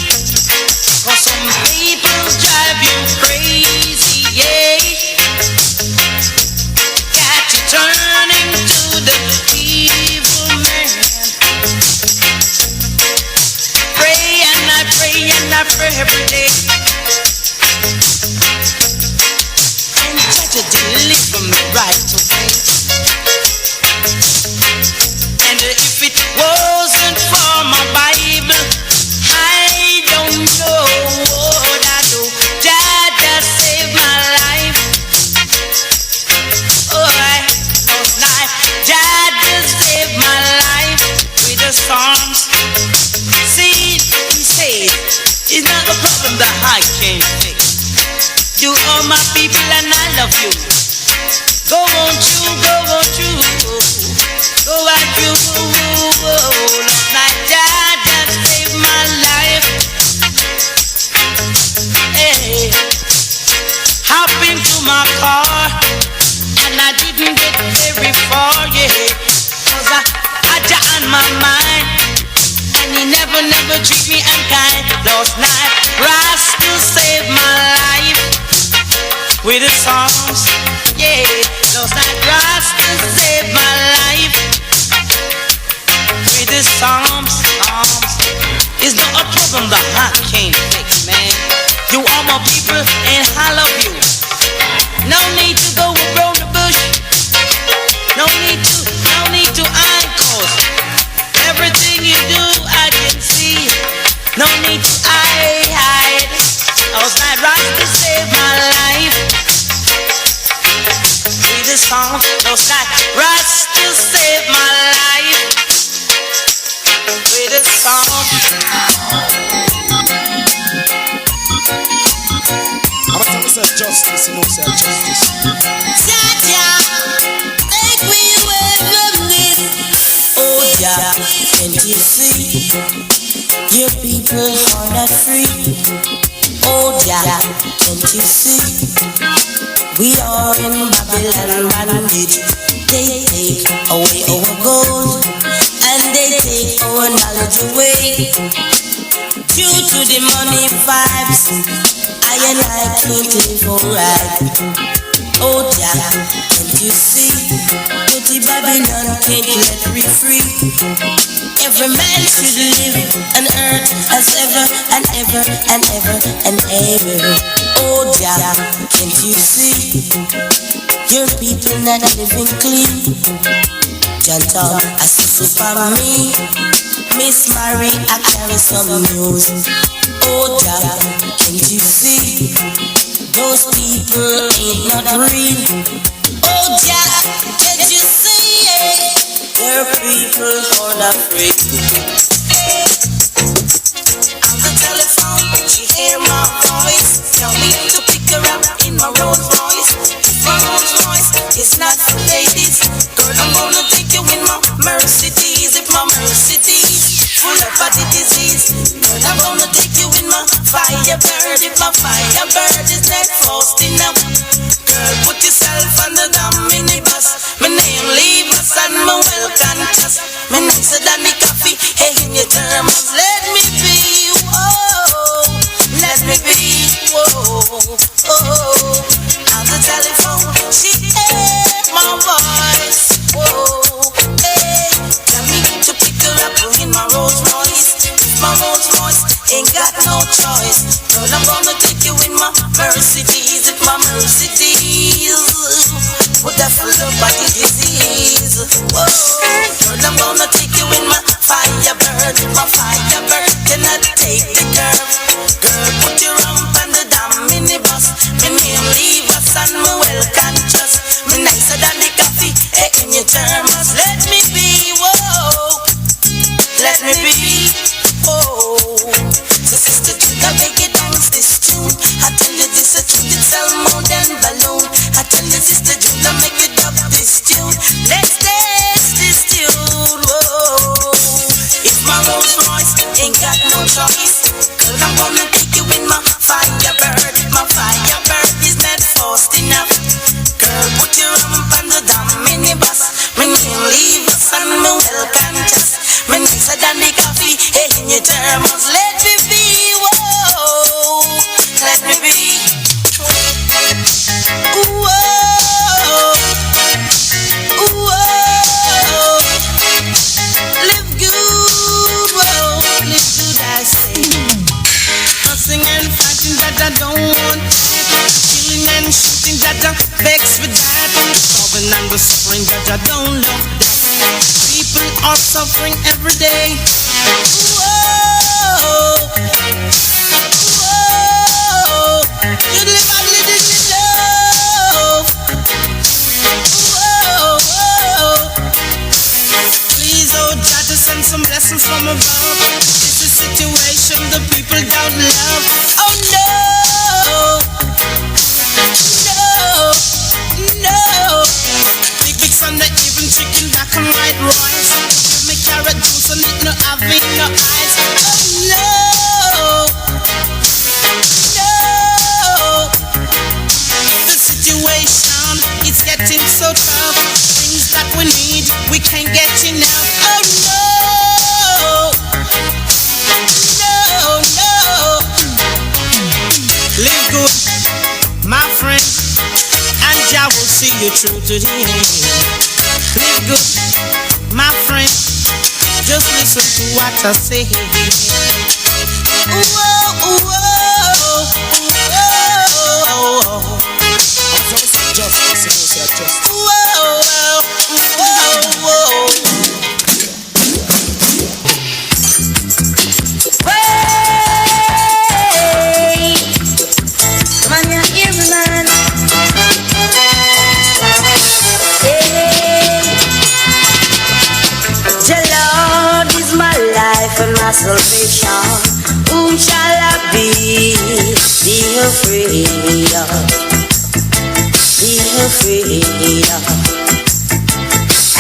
'cause some people drive you crazy, yeah. Got you turning to the evil man. Pray and I pray and I pray every day. And try to deliver me right away. And if it wasn't for my Bible, I don't know what I do. Dad just saved my life. Oh, I lost life. Dad just saved my life with the songs. See, he said, it's not a problem that I can't fix. You are my people and I love you. Go on you, free and kind. Last night, Rasta saved my life with the songs. Yeah, last night, Rasta saved my life with the songs. It's not a problem the heart can't fix, man. You are my people and I love you. No need to go around the bush. No need to hide, cause everything you do I can see. No need to hide. I was not right to save my life. With the song, no not right to save my life. With the song. I'm gonna tell myself justice, you know, say justice. Jaja, take me away from this. Oh yeah, can't you see? Your people are not free. Oh yeah, can't you see? We are in Babylon bondage. They take away our gold and they take our knowledge away. Due to the money vibes, I and I can't live alright. Oh yeah, can't you see? Dirty Babylon can't let me free. Every man should live on earth as ever and ever and ever and ever. Oh yeah, can't you see? Your people not living clean. Gentle, I see for me. Miss Mary, I carry some news. Oh yeah, can't you see? Those people ain't not real. Oh yeah, can't you see? Your people are not free. On the telephone, she hear my voice. Tell me to pick her up in my Rolls Royce. My Rolls Royce is not for ladies. Girl, I'm gonna take you in my Mercedes. If my Mercedes full of body disease, girl, I'm gonna take you in my Firebird. If my Firebird is not fast enough, girl, put yourself on the damn minibus. My name leave us and my well conscious. My nicer than the coffee, hey, in your terms. Let me be, whoa. Let me be, whoa. On the telephone, she heard my voice, whoa. Hey, tell me to pick her up in my Rolls Royce. My Rolls Royce ain't got no choice. Girl, I'm gonna take you in my Mercedes. If my Mercedes would have full of body disease, whoa. Girl, I'm gonna take you in my Firebird. If my Firebird cannot take the curve, girl, put your rump on the damn minibus. My name leave us and my well conscious. Me nicer than the coffee, hey, in your terms. Let me be, whoa. Let me be, whoa. So sister, I beg you dance this tune. I tell you this a tune, it sell more than balloon. I tell you sister, I make you dub this tune. Let's dance this tune, whoa. If my Rolls Royce ain't got no choice, girl, I'm gonna take you in my Firebird. If my Firebird is not fast enough, girl, put your rump on the damn minibus. My name leave us and my well conscious. My nicer than the coffee, hey, in your thermos. Let me be, whoa. Let me be, whoa. Whoa. Live good, whoa. Live good, I say. Fussing and fighting that I don't want. Killing and shooting that I vex with that. Starving and whispering that I don't love that. People are suffering every day. Whoa, whoa. You live and live in love. Whoa, whoa. Please, oh God, to send some blessings from above. It's a situation the people don't love. Oh no, no, no. Big on the even chicken back on white rice. Give me carrot juice and it no having no eyes. Oh no, no. The situation, it's getting so tough. Things that we need, we can't get enough. Oh no, no. see you through to the end. Live good, my friend. Just listen to what I say. Whoa, whoa, whoa. And my salvation, whom shall I be afraid of? Be afraid of.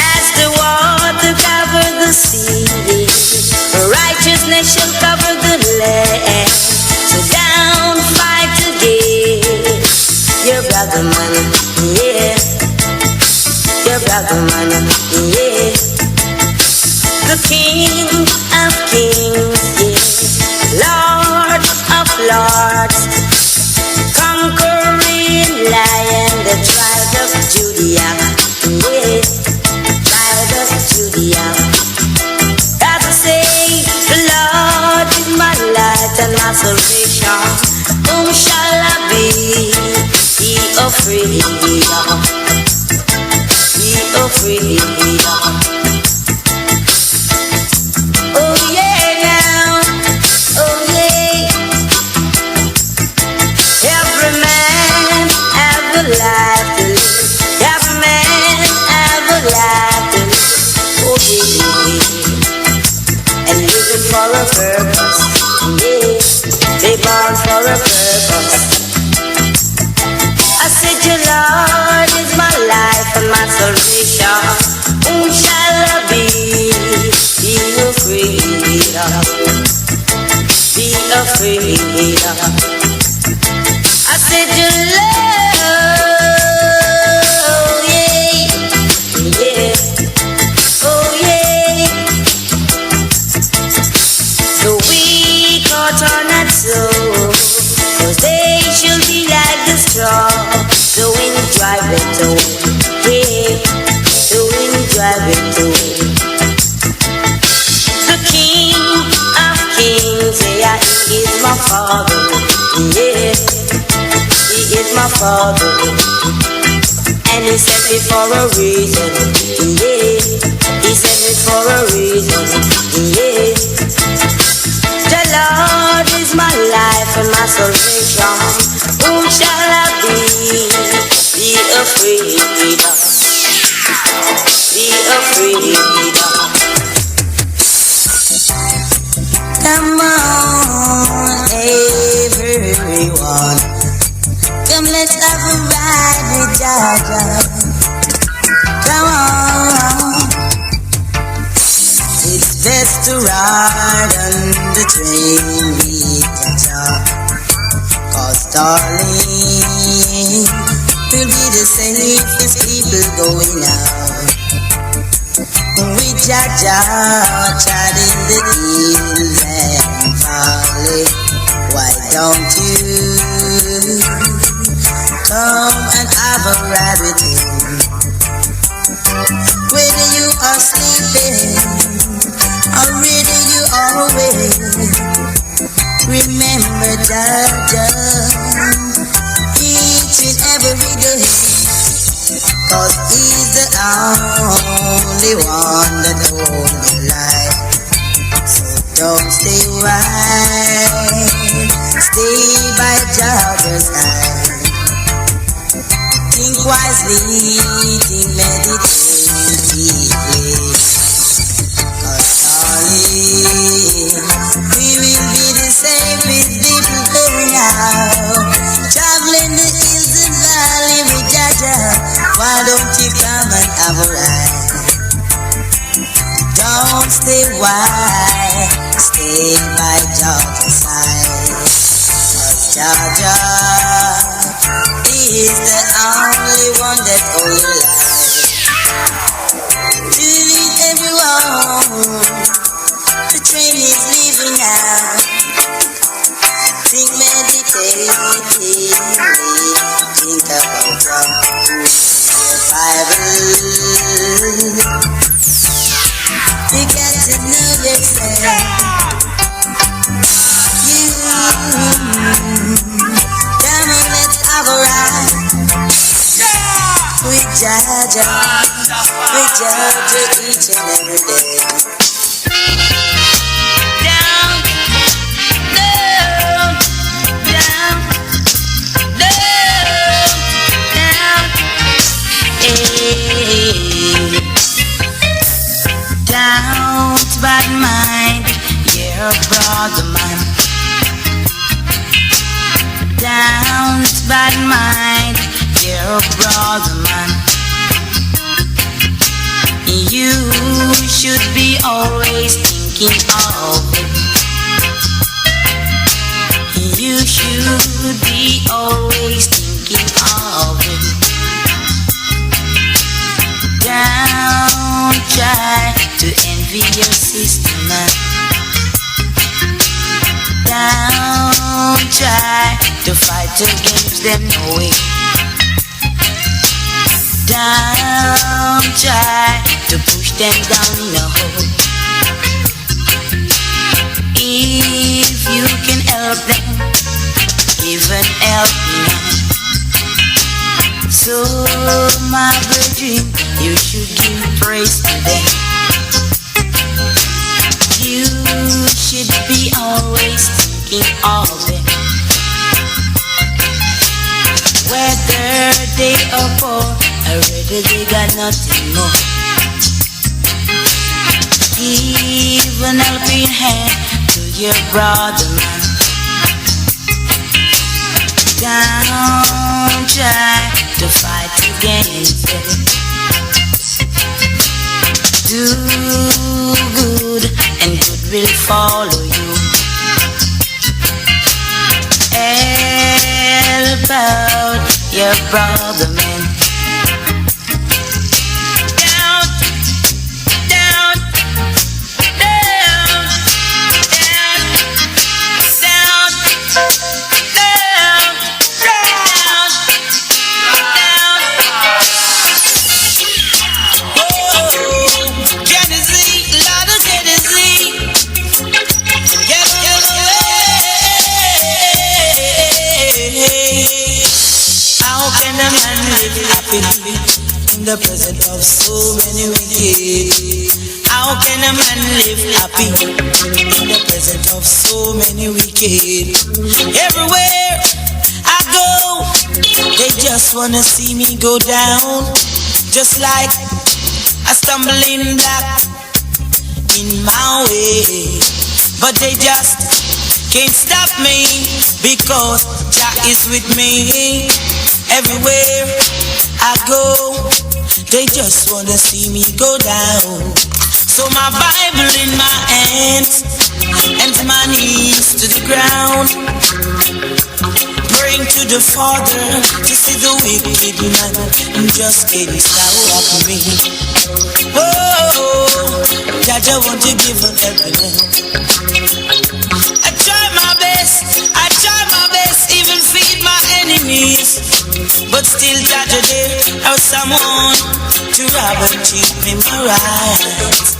As the water covers the sea, righteousness shall cover the land. So down, fight again, your brother man, yeah, your brother man, yeah. The King of Kings, yeah, Lord of Lords, conquering Lion, the tribe of Judah, yeah, tribe of Judah. As I say, the Lord is my light and my salvation. Whom shall I be afraid of? Be afraid of. Life to live, every man have a life to live, oh yeah, and living for a purpose, yeah, they born for a purpose. I said your Lord is my life and my salvation, whom shall I be afraid of, be afraid of. I said your love. Cause they shall be like the straw, the wind drive it away, yeah, the wind drive it away. The King of Kings, yeah, he is my Father, yeah, he is my Father, and he sent me for a reason, yeah, he sent me for a reason, yeah. The Lord is my life and my salvation. Whom shall I be afraid of? Be afraid of. Come on, everyone. Come, let's have a ride with Jaja. Come on. It's best to ride on the train we catch up, 'cause darling, we'll be the safest people going out. With Jaja, chatting the hills and valley. Why don't you come and have a ride with him? Whether you are sleeping or whether you are awake, remember Jaja each and every day, 'cause he's the only one that holds your life. So don't stay wild, stay by Jaja's side. Think wisely, think meditatively, 'cause darling, we will be the safest people going out, traveling the hills and valley with Jaja. Why don't you come and have a ride? Don't stay wide, stay by Jaja's side, 'cause Jaja is the only one that holds your life. To everyone, the train is leaving now. Think meditatively, think about your with Jaja each and every day. Down, down, down, down, down, don't bad mind your brother man. Don't bad mind your brother man. You should be always thinking of him. You should be always thinking of him. Don't try to envy your sister man. Don't try to fight against them, no way. Don't try to push them down in a hole. If you can help them, even help me now. So my brethren, you should give praise to them. You should be always thinking of them. Whether they are poor or whether they got nothing more, give an helping hand to your brother man. Don't try to fight against it. Do good and good will follow you. Help out your brother man. Down, down, down, down, down, down, down, down. Oh, Genesee, Lord of Genesee. Get away. How can a man live happy in the presence of so many wicked? How can a man live happy in the presence of so many wicked? Everywhere I go, they just wanna see me go down, just like a stumbling block in my way. But they just can't stop me because Jah is with me. Everywhere I go, they just wanna see me go down. So my Bible in my hands and my knees to the ground, praying to the Father to see the wicked man and just can't stop me. Oh, Jah want to give an helping. I try my best, even feed my enemies. But still Jah there or someone to rob and cheat me my rights.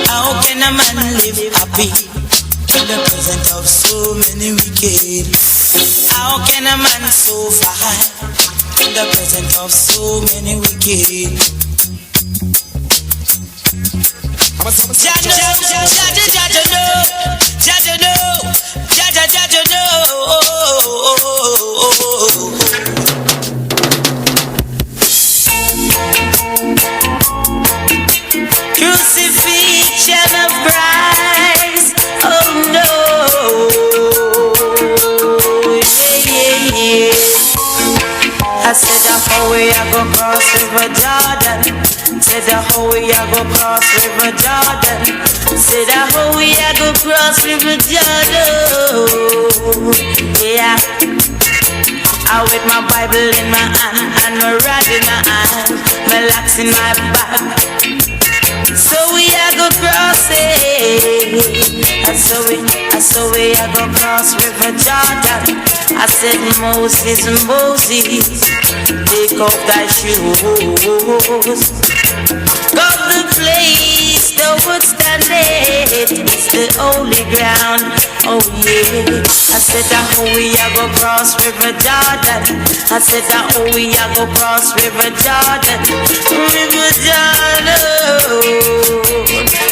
How can a man live happy in the presence of so many wicked? How can a man so far in the presence of so many wicked? Jah know. Crucifixion of Christ, oh no. Yeah. I said the whole way I go cross River Jordan. Said the whole way I go cross River Jordan. Said the whole way I go cross River Jordan. Yeah. I with my Bible in my hand and my rod in my hand, my locks in my back. So we a go cross it. I saw we a go cross River Jordan. I said Moses, take off thy shoes. Go the place your wood standing, it's the holy ground. Oh yeah. I said that how we a go cross River Jordan. I said that how we a go cross River Jordan. River Jordan,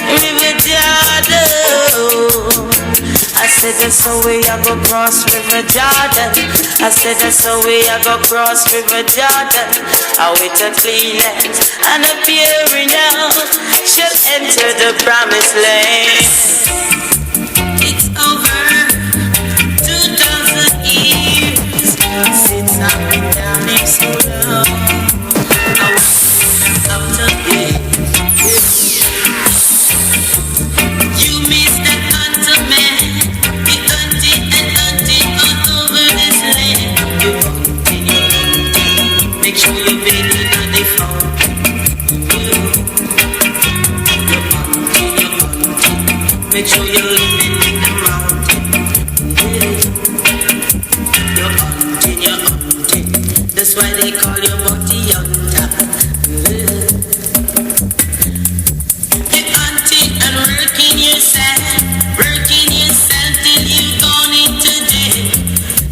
River Jordan. I said that's how we a go cross River Jordan. I said that's how we a go cross River Jordan. How with a clean hands and a pure now shall enter the promised land. It's over 2,000 years since I've been down here so long. I was out of here. You missed that hunter man. You hunted and hunted all over this land. You hunted, you hunted. Make sure you're ready on the phone. Make sure you're living in the mountain. You're hunting. That's why they call you Bounty Hunter. You're hunting and working yourself till you've gone into death.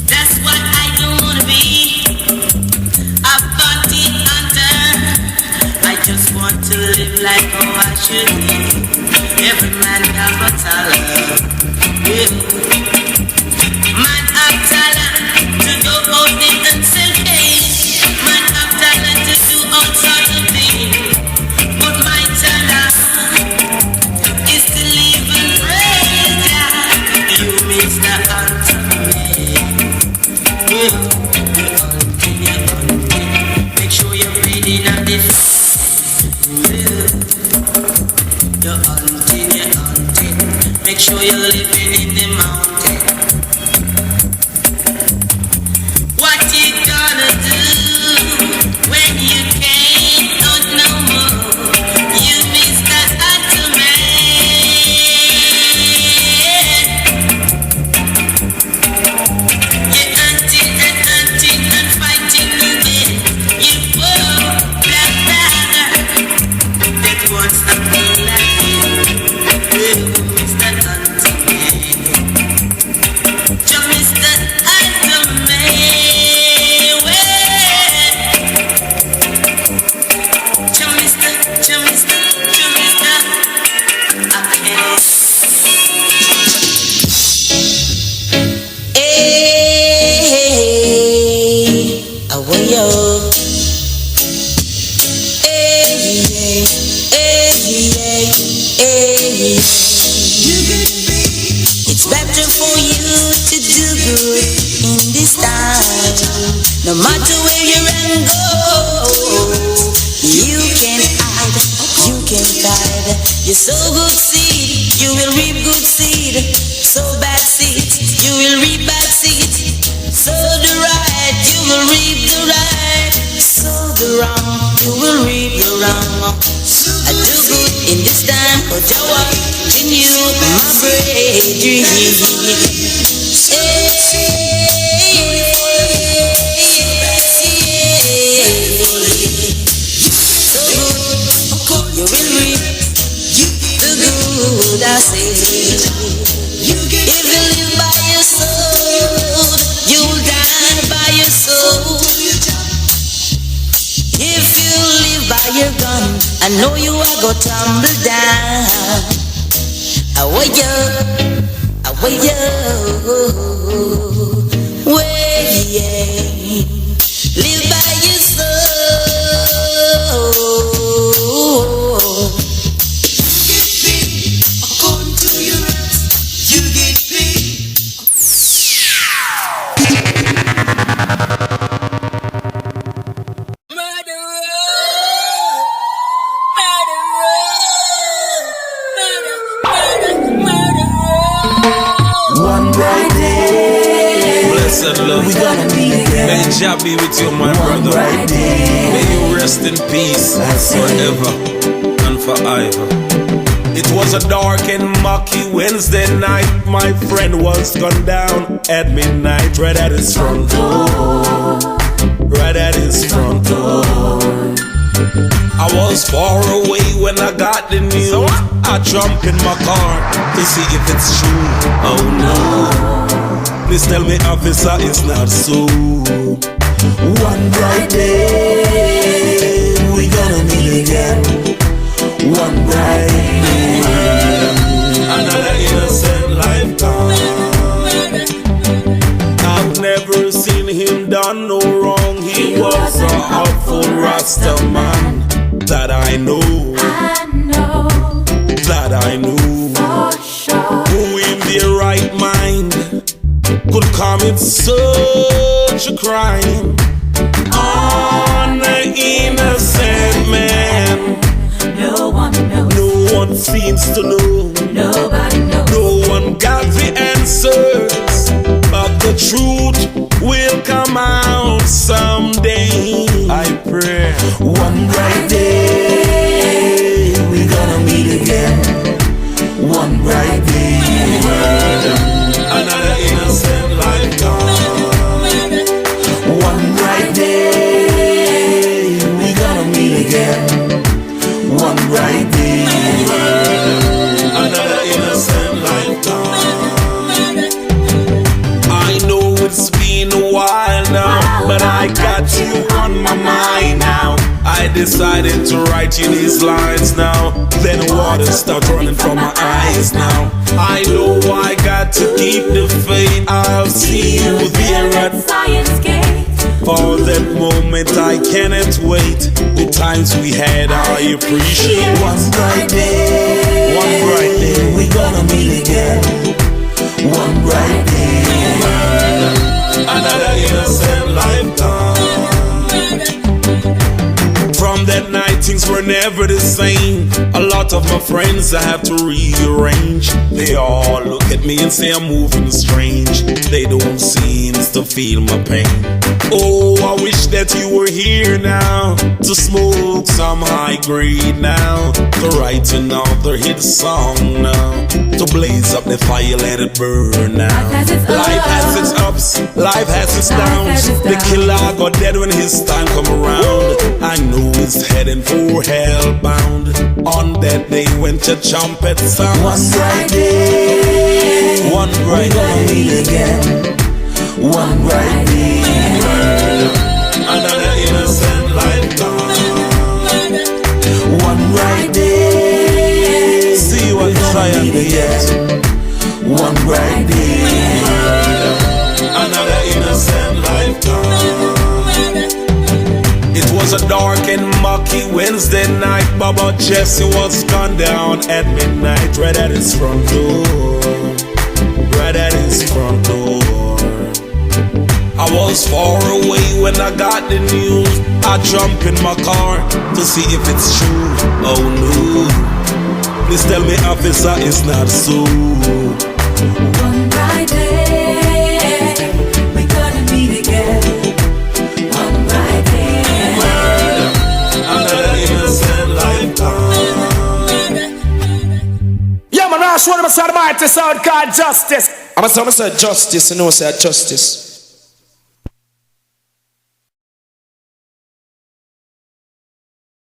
That's what I don't wanna be, a Bounty Hunter. I just want to live like how I should be. Every man have a talent, yeah. Man have talent to go out there and sell cake. Man have talent to do all sorts of things. But my talent is to live and praise God. You Mr. Hunter, yeah. Make sure you're ready now this. You're hunting. Make sure you're living in the mountain. What you gonna do when you can't hunt no more? You Mr. Hunterman. You're hunting and fighting again. You poor black dagger that won't stop me like you. Mr. Hunterman. Just Mr. Hunterman. It's better for you to do good in this time. No matter where you run go, you can't hide, you can't hide. You sow good seed, you will reap good seed. Sow bad seed, you will reap bad seed. Sow the right, you will reap the right. Sow the wrong, you will reap the wrong. I do good in this time, cause I walk in you, my bravery. So good, you will reap the good I say. If you live by your soul, you'll die by your soul. If you live by your gun, I know you are gonna tumble down. Away way, live by your soul. You get paid according to your rest. You get paid. One bright day, blessed love, we gonna meet again. may Jah be with you, my One brother. bright day, May you rest in peace forever and forever. It was a dark and murky Wednesday night. My friend was gunned down at midnight, right at his front door. Right at his front door. I was far away when I got the news. I jump in my car to see if it's true. Oh no, please tell me, officer, it's not so. One bright day, we gonna meet again. One bright day, another innocent life gone. I've never seen him done no wrong. He was a awful Rasta man. That I know, that I know, for sure. Who in their right mind could commit such a crime on an innocent man? No one knows. No one seems to know. Nobody knows. No one got the answers, but the truth will come out someday. I pray one bright day we gonna meet again. One bright day, another innocent life gone. One bright day we gonna meet again. One bright day, another innocent life gone. I know it's been a while now, but I got you on my mind now. I decided to write you these lines now. Then water starts running from my eyes now. I know I got to keep the faith. I'll see you there at Science Gate. For that moment I cannot wait. The times we had I appreciate. One bright day, one bright day we gonna meet again. One bright day, another innocent life gone. From that night things were never the same. A lot of my friends I have to rearrange. They all look at me and say I'm moving strange. They don't seem to feel my pain. Oh, I wish that you were here now to smoke some high grade now, to write another hit song now, to blaze up the fire, let it burn now. Life has its ups, life has its downs. The killer got dead when his time come around. I know he's heading for hellbound. On that day when the trumpet sounds. One bright day, one bright day, meet again. One bright day, another innocent life gone. One bright day, see what trying to get. One bright day, another innocent life gone. It was a dark and mucky Wednesday night. Baba Jesse was gone down at midnight, right at his front door, right at his front door. I was far away when I got the news. I jump in my car to see if it's true. Oh no, please tell me, officer, it's not so. One bright day, we gonna meet again. One bright day, another innocent life gone. Yeah, man, I show them a mighty sound called Justice. I'm a son of justice, you know, say justice.